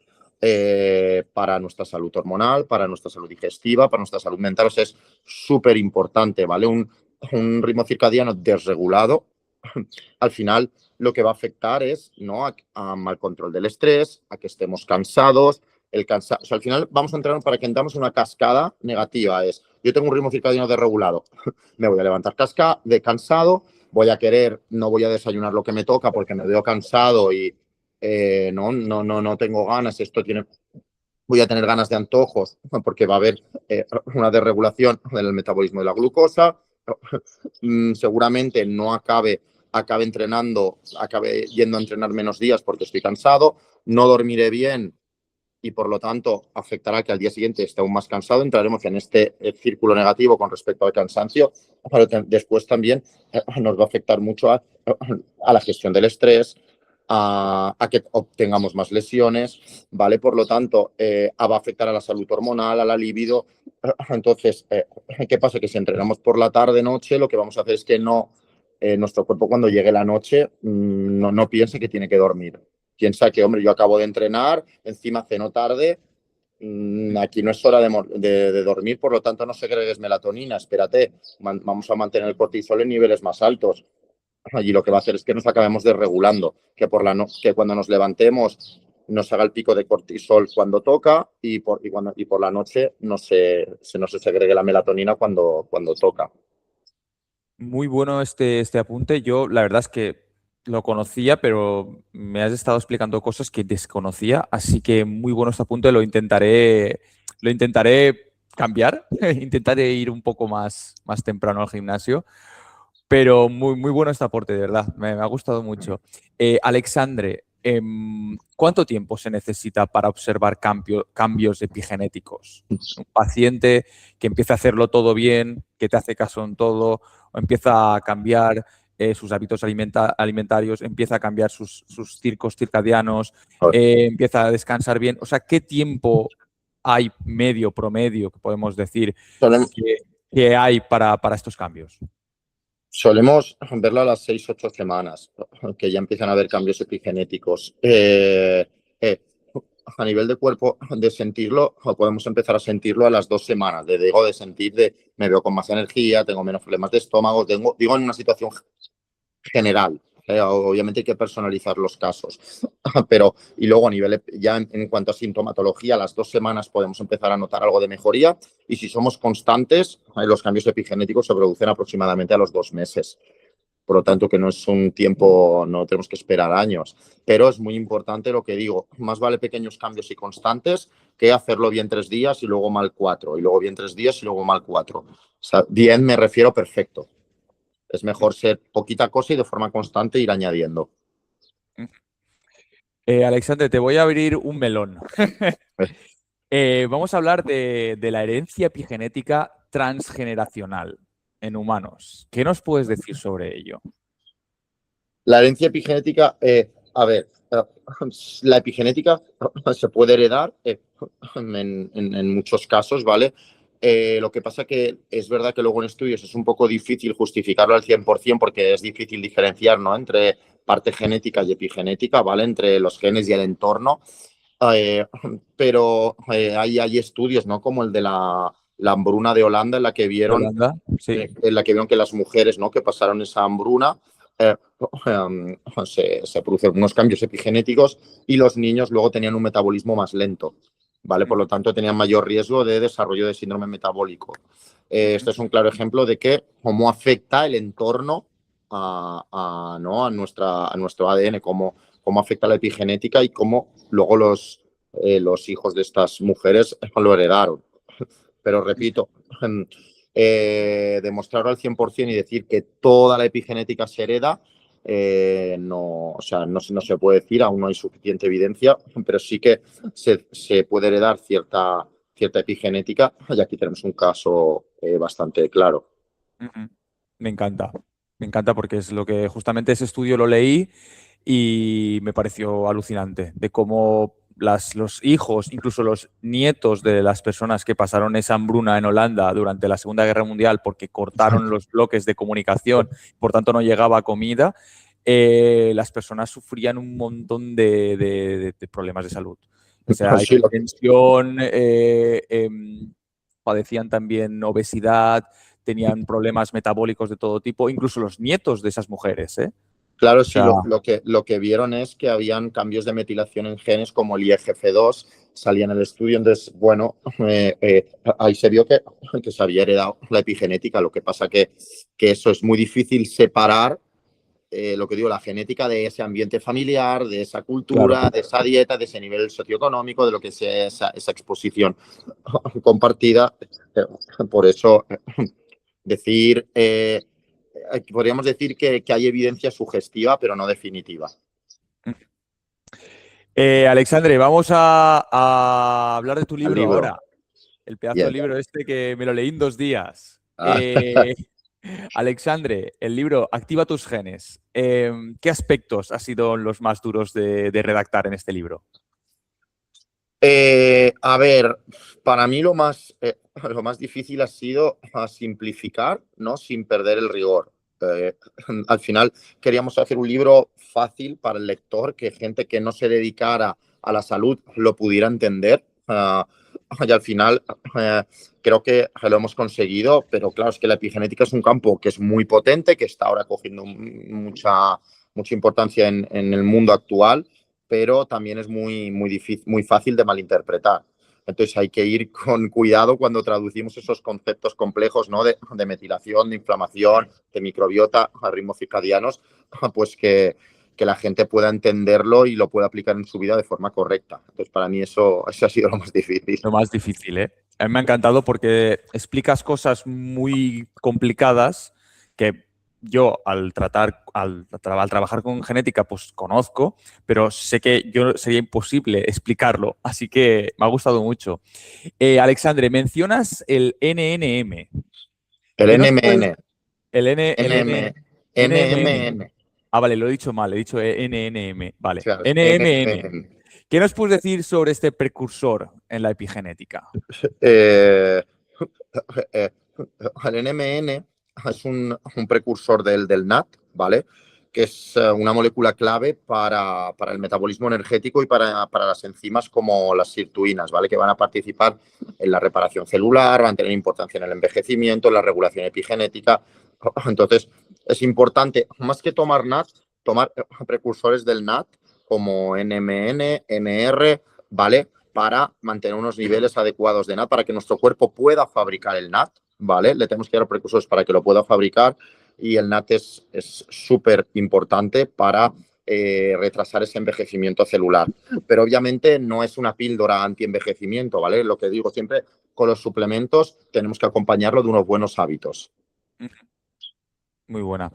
Speaker 2: para nuestra salud hormonal, para nuestra salud digestiva, para nuestra salud mental. O sea, es súper importante, ¿vale? Un ritmo circadiano desregulado, al final lo que va a afectar es, ¿no?, a mal control del estrés, a que estemos cansados. O sea, al final vamos a entrenar para que entramos en una cascada negativa. Es, yo tengo un ritmo circadiano desregulado, me voy a levantar cansado, no voy a desayunar lo que me toca porque me veo cansado y no tengo ganas, voy a tener ganas de antojos porque va a haber una desregulación del metabolismo de la glucosa. Seguramente no acabe entrenando, acabe yendo a entrenar menos días porque estoy cansado, no dormiré bien y por lo tanto afectará que al día siguiente esté aún más cansado. Entraremos en este círculo negativo con respecto al cansancio, pero después también nos va a afectar mucho a la gestión del estrés, a que obtengamos más lesiones, ¿vale? Por lo tanto, va a afectar a la salud hormonal, a la libido. Entonces, ¿qué pasa? Que si entrenamos por la tarde, noche, lo que vamos a hacer es que nuestro cuerpo cuando llegue la noche no piense que tiene que dormir. Piensa que, hombre, yo acabo de entrenar, encima ceno tarde, aquí no es hora de dormir, por lo tanto no segregues melatonina, espérate, vamos a mantener el cortisol en niveles más altos. Y lo que va a hacer es que nos acabemos desregulando, que cuando nos levantemos nos haga el pico de cortisol cuando toca y por la noche no se segregue la melatonina cuando toca.
Speaker 1: Muy bueno este apunte. Yo la verdad es que lo conocía, pero me has estado explicando cosas que desconocía, así que muy bueno este apunte. Lo intentaré cambiar, intentaré ir un poco más temprano al gimnasio, pero muy bueno este aporte, de verdad. Me ha gustado mucho. Alexandre, ¿cuánto tiempo se necesita para observar cambios epigenéticos? Un paciente que empieza a hacerlo todo bien, que te hace caso en todo, o empieza a cambiar sus hábitos alimentarios, empieza a cambiar sus circos circadianos, empieza a descansar bien. O sea, ¿qué tiempo hay promedio, que podemos decir,
Speaker 2: Solemos,
Speaker 1: que, que hay para estos cambios?
Speaker 2: solemos verlo a las 6 8 semanas, que ya empiezan a haber cambios epigenéticos. A nivel de cuerpo, de sentirlo, podemos empezar a sentirlo a las 2 semanas. Digo, de sentir, me veo con más energía, tengo menos problemas de estómago, digo en una situación general. Obviamente hay que personalizar los casos, pero y luego a nivel ya en cuanto a sintomatología, a las 2 semanas podemos empezar a notar algo de mejoría y si somos constantes, los cambios epigenéticos se producen aproximadamente a los 2 meses. Por lo tanto, que no es un tiempo, no tenemos que esperar años, pero es muy importante lo que digo, más vale pequeños cambios y constantes que hacerlo bien 3 días y luego mal 4, y luego bien 3 días y luego mal 4. O sea, bien me refiero perfecto. Es mejor ser poquita cosa y de forma constante ir añadiendo.
Speaker 1: Alexandre, te voy a abrir un melón. Vamos a hablar de la herencia epigenética transgeneracional en humanos. ¿Qué nos puedes decir sobre ello?
Speaker 2: La herencia epigenética, a ver, la epigenética se puede heredar en muchos casos, ¿vale? Lo que pasa que es verdad que luego en estudios es un poco difícil justificarlo al 100% porque es difícil diferenciar, ¿no?, entre parte genética y epigenética, ¿vale? Entre los genes y el entorno. Eh, pero hay estudios, ¿no?, como el de la hambruna de Holanda,
Speaker 1: Yolanda, sí.
Speaker 2: en la que vieron que las mujeres, ¿no?, que pasaron esa hambruna, eh, se producen unos cambios epigenéticos y los niños luego tenían un metabolismo más lento, ¿vale? Por lo tanto, tenían mayor riesgo de desarrollo de síndrome metabólico. Este es un claro ejemplo de cómo afecta el entorno ¿no?, a nuestro ADN, cómo afecta la epigenética y cómo luego los hijos de estas mujeres lo heredaron. Pero repito, demostrarlo al 100% y decir que toda la epigenética se hereda no, o sea, no se puede decir, aún no hay suficiente evidencia, pero sí que se puede heredar cierta epigenética y aquí tenemos un caso bastante claro.
Speaker 1: Ujú. Me encanta porque es lo que justamente ese estudio lo leí y me pareció alucinante de cómo los hijos, incluso los nietos de las personas que pasaron esa hambruna en Holanda durante la Segunda Guerra Mundial porque cortaron los bloques de comunicación, por tanto no llegaba comida, las personas sufrían un montón de problemas de salud. O sea,
Speaker 2: Sí,
Speaker 1: hipertensión, padecían también obesidad, tenían problemas metabólicos de todo tipo, incluso los nietos de esas mujeres, ¿eh?
Speaker 2: claro,
Speaker 1: O
Speaker 2: sí,
Speaker 1: sea,
Speaker 2: lo que vieron es que habían cambios de metilación en genes como el IGF-2, salía en el estudio, entonces, bueno, ahí se vio que se había heredado la epigenética, lo que pasa que eso es muy difícil separar, lo que digo, la genética de ese ambiente familiar, de esa
Speaker 1: claro.
Speaker 2: cultura, de esa dieta, de ese nivel socioeconómico, de lo que sea esa exposición compartida. Por eso, decir... podríamos decir que hay evidencia sugestiva, pero no definitiva.
Speaker 1: Alexandre, vamos a hablar de tu
Speaker 2: Al
Speaker 1: libro
Speaker 2: libro.
Speaker 1: ahora. El pedazo de
Speaker 2: Bien.
Speaker 1: libro este que me lo leí en 2 días.
Speaker 2: Ah,
Speaker 1: Alexandre, el libro Activa tus genes. ¿Qué aspectos han sido los más duros de redactar en este libro?
Speaker 2: a ver, para mí lo más difícil ha sido simplificar, ¿no? Sin perder el rigor. Eh, al final queríamos hacer un libro fácil para el lector, que gente que no se dedicara a la salud lo pudiera entender. Y al final creo que lo hemos conseguido, pero claro, es que la epigenética es un campo que es muy potente, que está ahora cogiendo mucha importancia en el mundo actual, pero también es muy difícil, muy fácil de malinterpretar. Entonces hay que ir con cuidado cuando traducimos esos conceptos complejos, ¿no? De metilación, de inflamación, de microbiota, a ritmos circadianos, pues que la gente pueda entenderlo y lo pueda aplicar en su vida de forma correcta. Entonces para mí eso ha sido lo más difícil.
Speaker 1: Lo más difícil, ¿eh? A mí me ha encantado porque explicas cosas muy complicadas que yo al trabajar con genética, pues conozco, pero sé que yo sería imposible explicarlo, así que me ha gustado mucho. Alexandre, mencionas el NNM.
Speaker 2: El
Speaker 1: ¿Qué nos puedes...
Speaker 2: NMN,
Speaker 1: El
Speaker 2: NM,
Speaker 1: NMM.
Speaker 2: NMN,
Speaker 1: Ah, vale, lo he dicho mal, he dicho NNM. Vale,
Speaker 2: claro,
Speaker 1: NMM.
Speaker 2: NMN.
Speaker 1: ¿Qué nos puedes decir sobre este precursor en la epigenética?
Speaker 2: Eh, eh, el NMN es un precursor del NAT, ¿vale? Que es una molécula clave para el metabolismo energético y para las enzimas como las sirtuinas, ¿vale? Que van a participar en la reparación celular, van a tener importancia en el envejecimiento, en la regulación epigenética. Entonces, es importante, más que tomar NAT, tomar precursores del NAT como NMN, NR, ¿vale? Para mantener unos niveles adecuados de NAT, para que nuestro cuerpo pueda fabricar el NAT, ¿vale? Le tenemos que dar precursores para que lo pueda fabricar y el NAT es súper importante para retrasar ese envejecimiento celular. Pero obviamente no es una píldora anti-envejecimiento, ¿vale? Lo que digo siempre, con los suplementos tenemos que acompañarlo de unos buenos hábitos.
Speaker 1: Muy buena.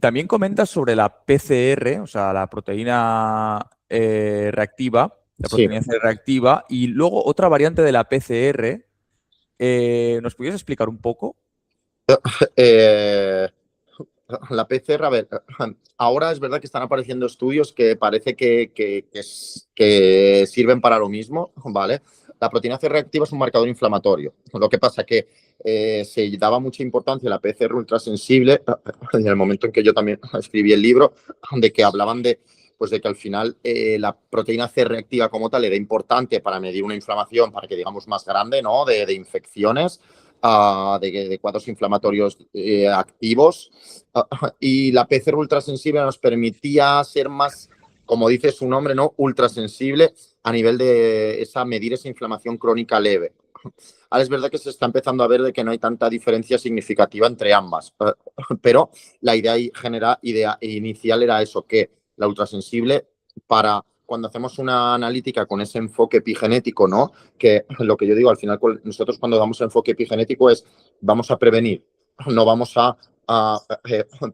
Speaker 1: También comentas sobre la PCR, o sea, la proteína reactiva, la
Speaker 2: Sí.
Speaker 1: proteína C reactiva, y luego otra variante de la PCR. ¿Nos podrías explicar un poco?
Speaker 2: Eh, la PCR, a ver, ahora es verdad que están apareciendo estudios que parece que sirven para lo mismo, ¿vale? La proteína C reactiva es un marcador inflamatorio. Lo que pasa que se daba mucha importancia a la PCR ultrasensible en el momento en que yo también escribí el libro, de que hablaban pues de que al final la proteína C reactiva como tal era importante para medir una inflamación, para que digamos más grande, ¿no? De infecciones, de cuadros inflamatorios activos. Y la PCR ultrasensible nos permitía ser más, como dice su nombre, ¿no? Ultrasensible a nivel de medir esa inflamación crónica leve. Ahora es verdad que se está empezando a ver de que no hay tanta diferencia significativa entre ambas, pero la idea inicial era eso, que la ultrasensible para cuando hacemos una analítica con ese enfoque epigenético, ¿no? Que lo que yo digo, al final nosotros cuando damos enfoque epigenético es vamos a prevenir, no vamos a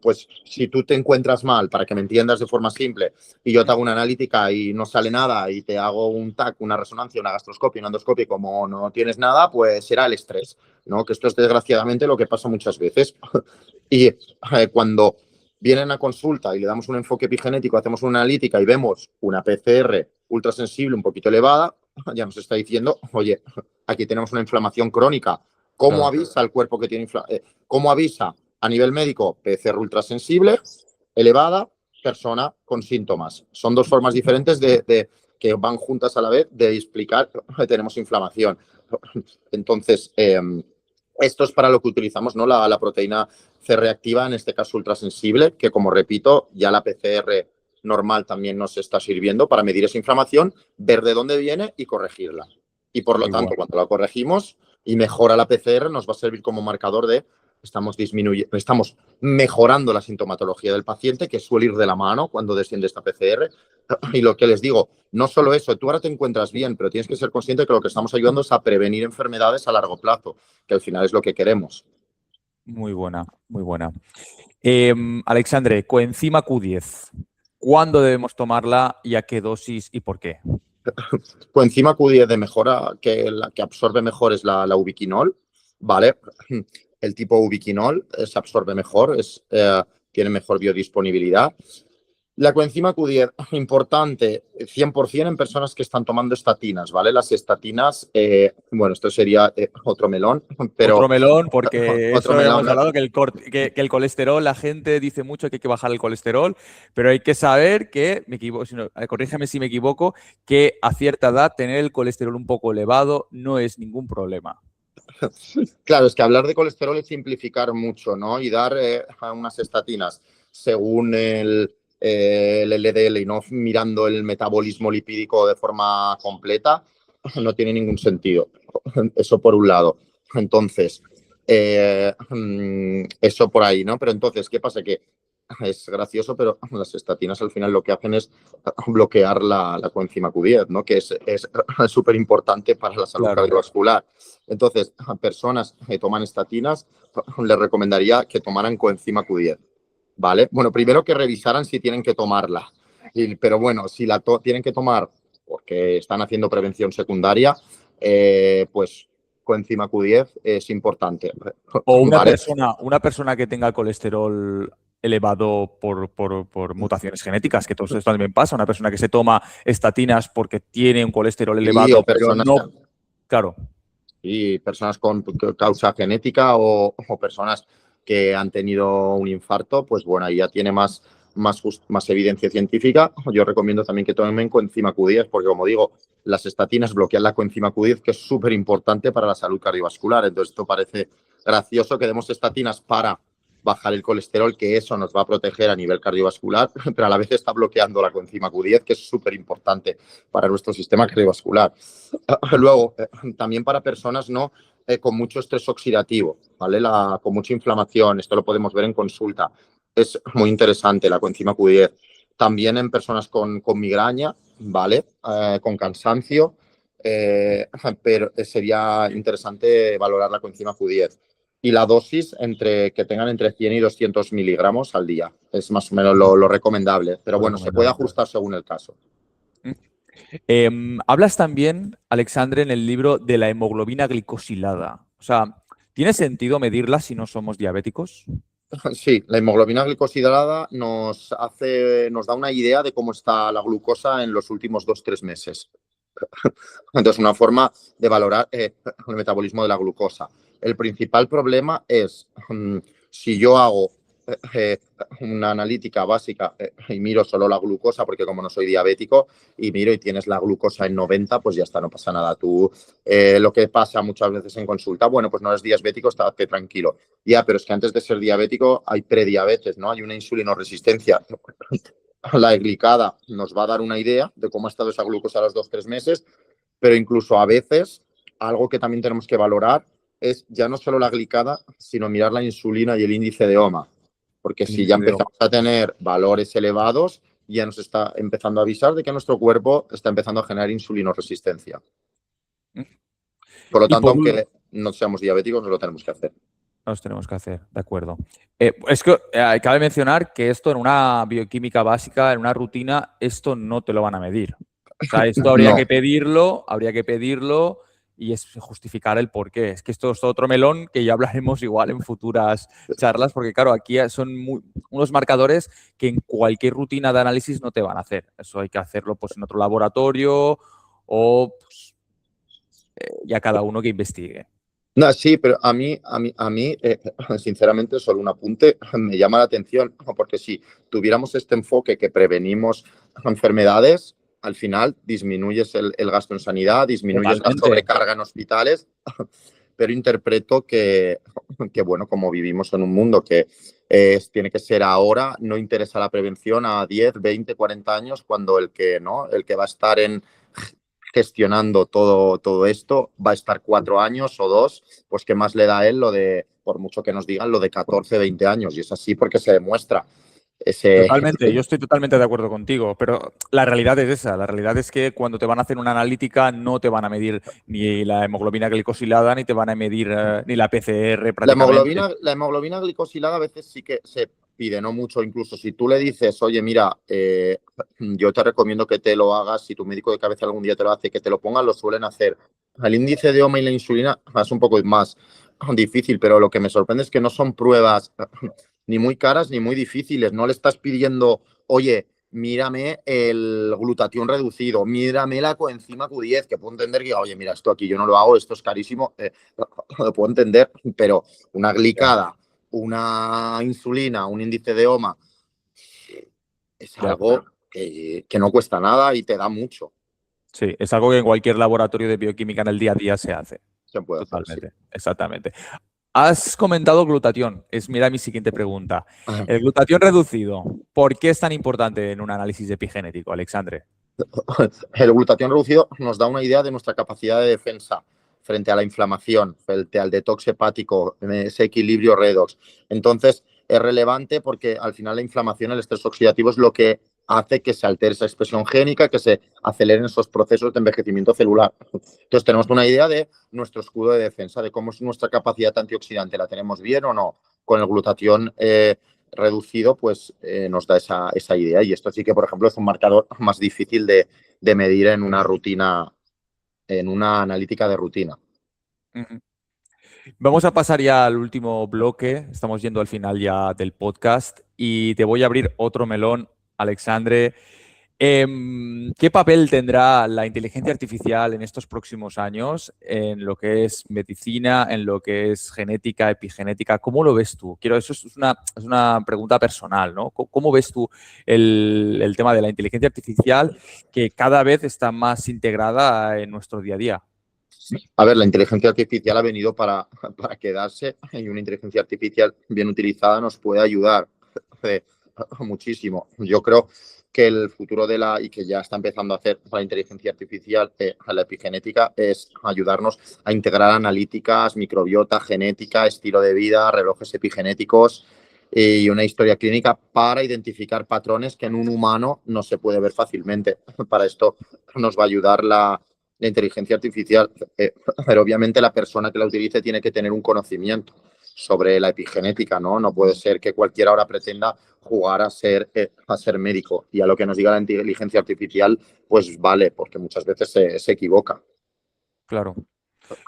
Speaker 2: pues si tú te encuentras mal, para que me entiendas de forma simple, y yo te hago una analítica y no sale nada, y te hago un TAC, una resonancia, una gastroscopia, una endoscopia, y como no tienes nada, pues será el estrés, ¿no? Que esto es desgraciadamente lo que pasa muchas veces. Y cuando vienen a consulta y le damos un enfoque epigenético, hacemos una analítica y vemos una PCR ultrasensible un poquito elevada, ya nos está diciendo, oye, aquí tenemos una inflamación crónica. ¿Cómo
Speaker 1: Claro.
Speaker 2: avisa el cuerpo que tiene inflamación? ¿Cómo avisa a nivel médico? PCR ultrasensible, elevada, persona con síntomas. Son dos formas diferentes que van juntas a la vez de explicar que tenemos inflamación. Entonces, esto es para lo que utilizamos, ¿no? La proteína C reactiva, en este caso ultrasensible, que como repito, ya la PCR normal también nos está sirviendo para medir esa inflamación, ver de dónde viene y corregirla. Y por lo
Speaker 1: Muy
Speaker 2: tanto,
Speaker 1: bueno.
Speaker 2: cuando la corregimos y mejora la PCR, nos va a servir como marcador de estamos mejorando la sintomatología del paciente, que suele ir de la mano cuando desciende esta PCR. Y lo que les digo, no solo eso, tú ahora te encuentras bien, pero tienes que ser consciente que lo que estamos ayudando es a prevenir enfermedades a largo plazo, que al final es lo que queremos.
Speaker 1: Muy buena, muy buena. Alexandre, coenzima Q10. ¿Cuándo debemos tomarla y a qué dosis y por qué?
Speaker 2: Coenzima Q10 de mejora, que la que absorbe mejor es la ubiquinol, ¿vale? El tipo ubiquinol se absorbe mejor, tiene mejor biodisponibilidad. La coenzima Q10, importante, 100% en personas que están tomando estatinas, ¿vale? Las estatinas, bueno, esto sería otro melón, pero
Speaker 1: Otro melón, porque
Speaker 2: otro
Speaker 1: eso hemos
Speaker 2: melón.
Speaker 1: hablado, que el colesterol, la gente dice mucho que hay que bajar el colesterol, pero hay que saber que, me equivoco, corrígeme si me equivoco, que a cierta edad tener el colesterol un poco elevado no es ningún problema.
Speaker 2: Claro, es que hablar de colesterol es simplificar mucho, ¿no? Y dar unas estatinas según el LDL y no mirando el metabolismo lipídico de forma completa, no tiene ningún sentido. Eso por un lado. Entonces, eso por ahí, ¿no? Pero entonces, ¿qué pasa? Que es gracioso, pero las estatinas al final lo que hacen es bloquear la coenzima Q10, ¿no? Que es súper importante para la salud
Speaker 1: Claro.
Speaker 2: cardiovascular. Entonces, a personas que toman estatinas, les recomendaría que tomaran coenzima Q10, ¿vale? Bueno, primero que revisaran si tienen que tomarla, pero bueno, si la tienen que tomar porque están haciendo prevención secundaria, pues coenzima Q10 es importante,
Speaker 1: O
Speaker 2: ¿vale?
Speaker 1: una persona que tenga colesterol elevado por mutaciones genéticas, que todo esto también pasa. Una persona que se toma estatinas porque tiene un colesterol
Speaker 2: Sí,
Speaker 1: elevado,
Speaker 2: o
Speaker 1: pero
Speaker 2: personas,
Speaker 1: no. Claro,
Speaker 2: y personas con causa genética o personas que han tenido un infarto, pues bueno, ahí ya tiene más evidencia científica. Yo recomiendo también que tomen coenzima Q10, porque como digo, las estatinas bloquean la coenzima Q10, que es súper importante para la salud cardiovascular. Entonces, esto parece gracioso que demos estatinas para bajar el colesterol, que eso nos va a proteger a nivel cardiovascular, pero a la vez está bloqueando la coenzima Q10, que es súper importante para nuestro sistema cardiovascular. Luego, también para personas no con mucho estrés oxidativo, ¿vale? Con mucha inflamación, esto lo podemos ver en consulta. Es muy interesante la coenzima Q10. También en personas con migraña, ¿vale? Con cansancio, pero sería interesante valorar la coenzima Q10. Y la dosis que tengan entre 100 y 200 miligramos al día. Es más o menos lo recomendable. Pero
Speaker 1: lo
Speaker 2: bueno, se puede
Speaker 1: recomendable.
Speaker 2: ajustar según el caso.
Speaker 1: Hablas también, Alexandre, en el libro de la hemoglobina glicosilada. O sea, ¿tiene sentido medirla si no somos diabéticos?
Speaker 2: Sí, la hemoglobina glicosilada nos da una idea de cómo está la glucosa en los últimos 2 o 3 meses. Entonces, una forma de valorar el metabolismo de la glucosa. El principal problema es si yo hago eh, una analítica básica y miro solo la glucosa, porque como no soy diabético, y miro y tienes la glucosa en 90, pues ya está, no pasa nada. Tú, lo que pasa muchas veces en consulta, bueno, pues no eres diabético, estate tranquilo. Ya, pero es que antes de ser diabético hay prediabetes, ¿no? Hay una insulinoresistencia. La glicada nos va a dar una idea de cómo ha estado esa glucosa a los 2 o 3 meses, pero incluso a veces algo que también tenemos que valorar es ya no solo la glicada, sino mirar la insulina y el índice de OMA, porque
Speaker 1: El
Speaker 2: si ya
Speaker 1: índice de
Speaker 2: empezamos a tener valores elevados, ya nos está empezando a avisar de que nuestro cuerpo está empezando a generar insulinoresistencia. Por lo
Speaker 1: Y
Speaker 2: tanto,
Speaker 1: por, ul-
Speaker 2: aunque no seamos diabéticos, no lo tenemos que hacer.
Speaker 1: Nos tenemos que hacer, de acuerdo. Es que cabe mencionar que esto en una bioquímica básica, en una rutina, esto no te lo van a medir. O sea, esto
Speaker 2: No,
Speaker 1: habría que pedirlo y es justificar el por qué. Es que esto es otro melón que ya hablaremos igual en futuras charlas, porque claro, aquí son unos marcadores que en cualquier rutina de análisis no te van a hacer. Eso hay que hacerlo pues en otro laboratorio o pues, ya cada uno que investigue.
Speaker 2: no, sí, pero sinceramente, solo un apunte, me llama la atención, porque si tuviéramos este enfoque que prevenimos enfermedades, al final disminuyes el gasto en sanidad, disminuyes la
Speaker 1: Totalmente.
Speaker 2: sobrecarga en hospitales, pero interpreto que, bueno, como vivimos en un mundo que tiene que ser ahora, no interesa la prevención a 10, 20, 40 años, cuando ¿no? El que va a estar gestionando todo esto, va a estar 4 años o 2, pues qué más le da a él lo de, por mucho que nos digan, lo de 14, 20 años. Y es así porque se demuestra ese...
Speaker 1: Totalmente, yo estoy totalmente de acuerdo contigo, pero la realidad es esa. La realidad es que cuando te van a hacer una analítica no te van a medir ni la hemoglobina glicosilada ni te van a medir ni la PCR prácticamente.
Speaker 2: La hemoglobina glicosilada a veces sí que se pide, no mucho. Incluso si tú le dices, oye, mira, yo te recomiendo que te lo hagas, si tu médico de cabeza algún día te lo hace, que te lo pongan, lo suelen hacer. El índice de OMA y la insulina es un poco más difícil, pero lo que me sorprende es que no son pruebas ni muy caras ni muy difíciles. No le estás pidiendo, oye, mírame el glutatión reducido, mírame la coenzima Q10, que puedo entender que, oye, mira, esto aquí yo no lo hago, esto es carísimo, lo puedo entender, pero una
Speaker 1: Ya.
Speaker 2: glicada, una insulina, un índice de OMA, es
Speaker 1: De
Speaker 2: algo
Speaker 1: acuerdo.
Speaker 2: que no cuesta nada y te da mucho.
Speaker 1: Sí, es algo que en cualquier laboratorio de bioquímica en el día a día se hace.
Speaker 2: Se puede hacer, sí.
Speaker 1: Totalmente, exactamente. Has comentado glutatión. Mira mi siguiente pregunta. El glutatión reducido, ¿por qué es tan importante en un análisis epigenético, Alexandre?
Speaker 2: El glutatión reducido nos da una idea de nuestra capacidad de defensa frente a la inflamación, frente al detox hepático, ese equilibrio redox. Entonces, es relevante porque al final la inflamación, el estrés oxidativo es lo que hace que se altere esa expresión génica, que se aceleren esos procesos de envejecimiento celular. Entonces, tenemos una idea de nuestro escudo de defensa, de cómo es nuestra capacidad antioxidante, ¿la tenemos bien o no? Con el glutatión reducido, pues nos da esa idea. Y esto sí que, por ejemplo, es un marcador más difícil de medir en una rutina, en una analítica de rutina.
Speaker 1: Ujú. Vamos a pasar ya al último bloque. Estamos yendo al final ya del podcast y te voy a abrir otro melón, Alexandre. ¿Qué papel tendrá la inteligencia artificial en estos próximos años en lo que es medicina, en lo que es genética, epigenética? ¿Cómo lo ves tú? Eso es una pregunta personal, ¿no? ¿Cómo ves tú el tema de la inteligencia artificial que cada vez está más integrada en nuestro día a día?
Speaker 2: A ver, la inteligencia artificial ha venido para quedarse y una inteligencia artificial bien utilizada nos puede ayudar eh, muchísimo. Yo creo que el futuro y que ya está empezando a hacer la inteligencia artificial, a la epigenética, es ayudarnos a integrar analíticas, microbiota, genética, estilo de vida, relojes epigenéticos y una historia clínica para identificar patrones que en un humano no se puede ver fácilmente. Para esto nos va a ayudar la inteligencia artificial, pero obviamente la persona que la utilice tiene que tener un conocimiento sobre la epigenética, ¿no? No puede ser que cualquiera ahora pretenda jugar a ser médico y a lo que nos diga la inteligencia artificial, pues vale, porque muchas veces se equivoca.
Speaker 1: Claro.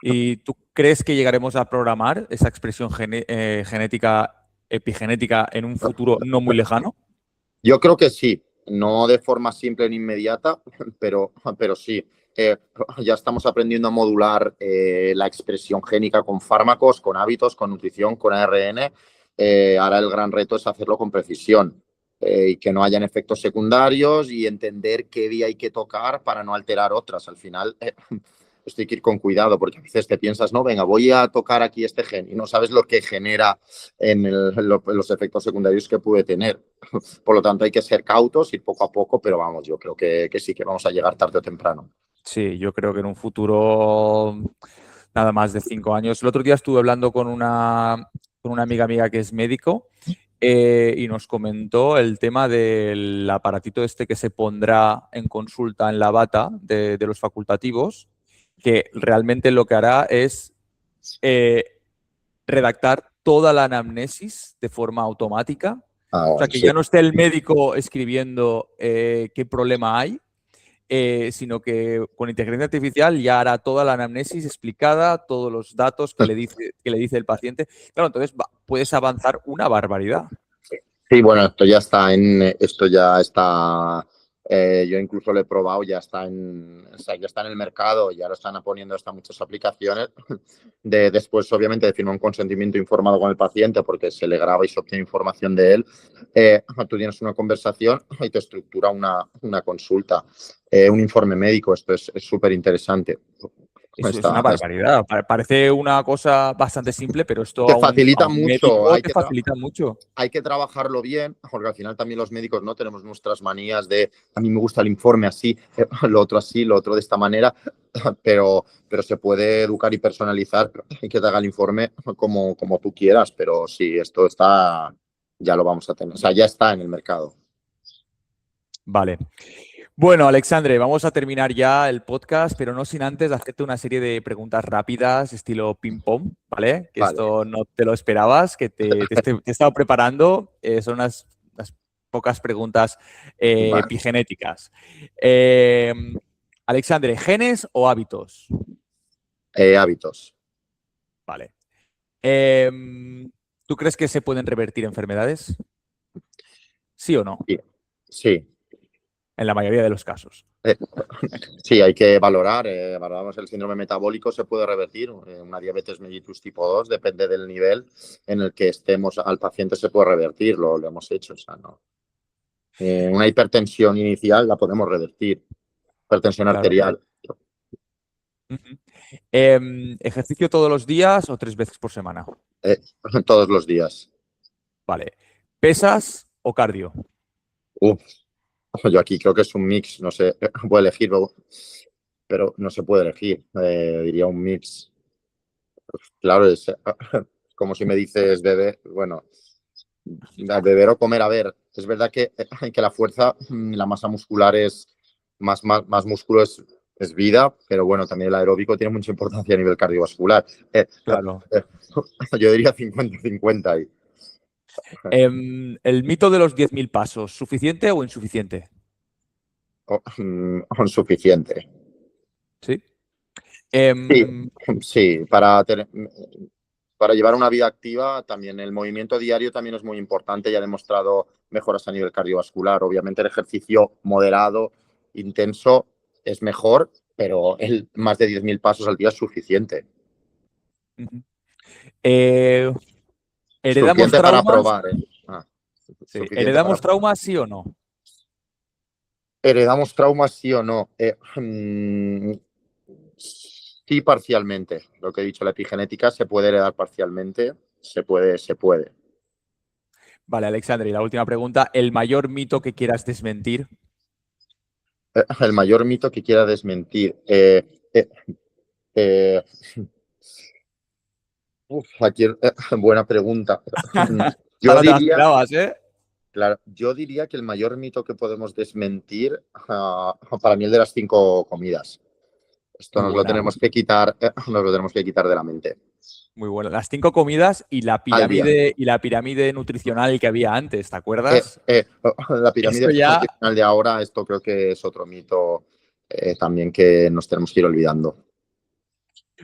Speaker 1: ¿Y tú crees que llegaremos a programar esa expresión genética, epigenética en un futuro no muy lejano?
Speaker 2: Yo creo que sí, no de forma simple ni inmediata, pero sí. Ya estamos aprendiendo a modular la expresión génica con fármacos, con hábitos, con nutrición, con ARN. Ahora el gran reto es hacerlo con precisión y que no hayan efectos secundarios y entender qué vía hay que tocar para no alterar otras. Al final, esto hay que ir con cuidado porque a veces te piensas, no, venga, voy a tocar aquí este gen y no sabes lo que genera los efectos secundarios que puede tener. Por lo tanto, hay que ser cautos, ir poco a poco, pero vamos, yo creo que sí que vamos a llegar tarde o temprano.
Speaker 1: Sí, yo creo que en un futuro nada más de 5 años. El otro día estuve hablando con una amiga mía que es médico y nos comentó el tema del aparatito este que se pondrá en consulta en la bata de los facultativos, que realmente lo que hará es eh, redactar toda la anamnesis de forma automática. O sea, que
Speaker 2: Sí.
Speaker 1: ya no esté el médico escribiendo qué problema hay, sino que con inteligencia artificial ya hará toda la anamnesis explicada, todos los datos que le dice el paciente. Claro, entonces puedes avanzar una barbaridad.
Speaker 2: Sí, bueno, esto ya está, yo incluso lo he probado, o sea, ya está en el mercado, ya lo están poniendo hasta muchas aplicaciones. Después, obviamente, de firmar un consentimiento informado con el paciente porque se le graba y se obtiene información de él. Tú tienes una conversación y te estructura una consulta, un informe médico. Esto es súper interesante.
Speaker 1: Es una barbaridad. Parece una cosa bastante simple, pero esto
Speaker 2: Te
Speaker 1: a
Speaker 2: facilita
Speaker 1: un
Speaker 2: mucho,
Speaker 1: médico te facilita mucho.
Speaker 2: hay que trabajarlo bien, porque al final también los médicos no tenemos nuestras manías de a mí me gusta el informe así, lo otro así, lo otro de esta manera, pero se puede educar y personalizar y que te haga el informe como tú quieras, pero sí, esto está, ya lo vamos a tener, o sea, ya está en el mercado.
Speaker 1: Vale. Bueno, Alexandre, vamos a terminar ya el podcast, pero no sin antes hacerte una serie de preguntas rápidas, estilo ping-pong, ¿vale? Que
Speaker 2: Vale.
Speaker 1: esto no te lo esperabas, que te he estado preparando. Son unas pocas preguntas
Speaker 2: Vale.
Speaker 1: epigenéticas. Alexandre, ¿genes o hábitos?
Speaker 2: Hábitos.
Speaker 1: Vale. ¿Tú crees que se pueden revertir enfermedades? ¿Sí o no?
Speaker 2: Sí. Sí.
Speaker 1: En la mayoría de los casos.
Speaker 2: Sí, hay que valorar. Valoramos el síndrome metabólico, se puede revertir. Una diabetes mellitus tipo 2, depende del nivel en el que estemos al paciente, se puede revertir. Lo hemos hecho. O sea, no. Una hipertensión inicial la podemos revertir. Hipertensión arterial.
Speaker 1: Uh-huh. ¿Ejercicio todos los días o 3 veces por semana?
Speaker 2: Todos los días.
Speaker 1: Vale. ¿Pesas o cardio?
Speaker 2: Uf, yo aquí creo que es un mix. No sé, puedo elegir, pero no se puede elegir. Diría un mix. Claro, es como si me dices beber, bueno, beber o comer. A ver, es verdad que la fuerza, la masa muscular es más músculo es vida, pero bueno, también el aeróbico tiene mucha importancia a nivel cardiovascular.
Speaker 1: Claro.
Speaker 2: Yo diría 50-50 ahí.
Speaker 1: ¿El mito de los 10.000 pasos, suficiente o insuficiente?
Speaker 2: Suficiente.
Speaker 1: Sí.
Speaker 2: Sí, sí, para llevar una vida activa, también el movimiento diario también es muy importante y ha demostrado mejoras a nivel cardiovascular. Obviamente el ejercicio moderado, intenso, es mejor, pero más de 10.000 pasos al día es suficiente.
Speaker 1: ¿Heredamos
Speaker 2: Suficiente para
Speaker 1: traumas?
Speaker 2: probar, ¿eh?
Speaker 1: Sí.
Speaker 2: Suficiente para
Speaker 1: ¿Heredamos traumas, sí o no?
Speaker 2: ¿Heredamos traumas, sí o no? Sí, parcialmente. Lo que he dicho, la epigenética se puede heredar parcialmente, se puede.
Speaker 1: Vale, Alexandre, y la última pregunta. ¿El mayor mito que quieras desmentir?
Speaker 2: El mayor mito que quiera desmentir. Aquí, buena pregunta.
Speaker 1: Esta
Speaker 2: Yo
Speaker 1: no te la
Speaker 2: diría,
Speaker 1: esperabas, ¿eh?
Speaker 2: claro, yo diría que el mayor mito que podemos desmentir, para mí, el de las 5 comidas. Esto
Speaker 1: Muy buena,
Speaker 2: nos lo tenemos que quitar de la mente.
Speaker 1: muy buena. Las 5 comidas
Speaker 2: Al día.
Speaker 1: y la pirámide nutricional que había antes, ¿te acuerdas?
Speaker 2: La pirámide
Speaker 1: Esto ya.
Speaker 2: nutricional de ahora, esto creo que es otro mito también que nos tenemos que ir olvidando.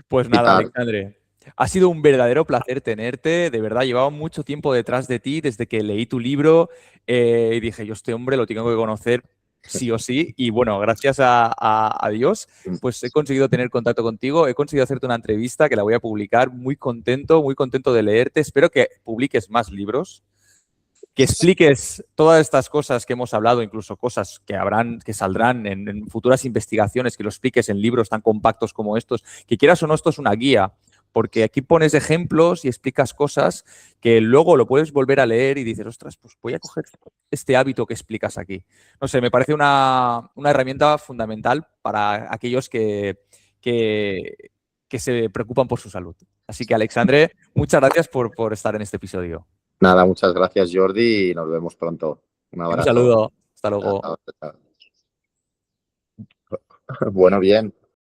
Speaker 1: Pues nada,
Speaker 2: Quitar.
Speaker 1: Alexandre. Ha sido un verdadero placer tenerte. De verdad, llevaba mucho tiempo detrás de ti desde que leí tu libro y dije, yo este hombre lo tengo que conocer sí o sí. Y bueno, gracias a Dios, pues he conseguido tener contacto contigo. He conseguido hacerte una entrevista que la voy a publicar. Muy contento de leerte. Espero que publiques más libros, que expliques todas estas cosas que hemos hablado, incluso cosas que saldrán en futuras investigaciones, que lo expliques en libros tan compactos como estos, que quieras o no, esto es una guía, porque aquí pones ejemplos y explicas cosas que luego lo puedes volver a leer y dices, ostras, pues voy a coger este hábito que explicas aquí. No sé, me parece una herramienta fundamental para aquellos que se preocupan por su salud. Así que, Alexandre, muchas gracias por estar en este episodio.
Speaker 2: Nada, muchas gracias, Jordi, y nos vemos pronto. Un
Speaker 1: Un
Speaker 2: abrazo.
Speaker 1: saludo. Hasta luego.
Speaker 2: Bueno, bien.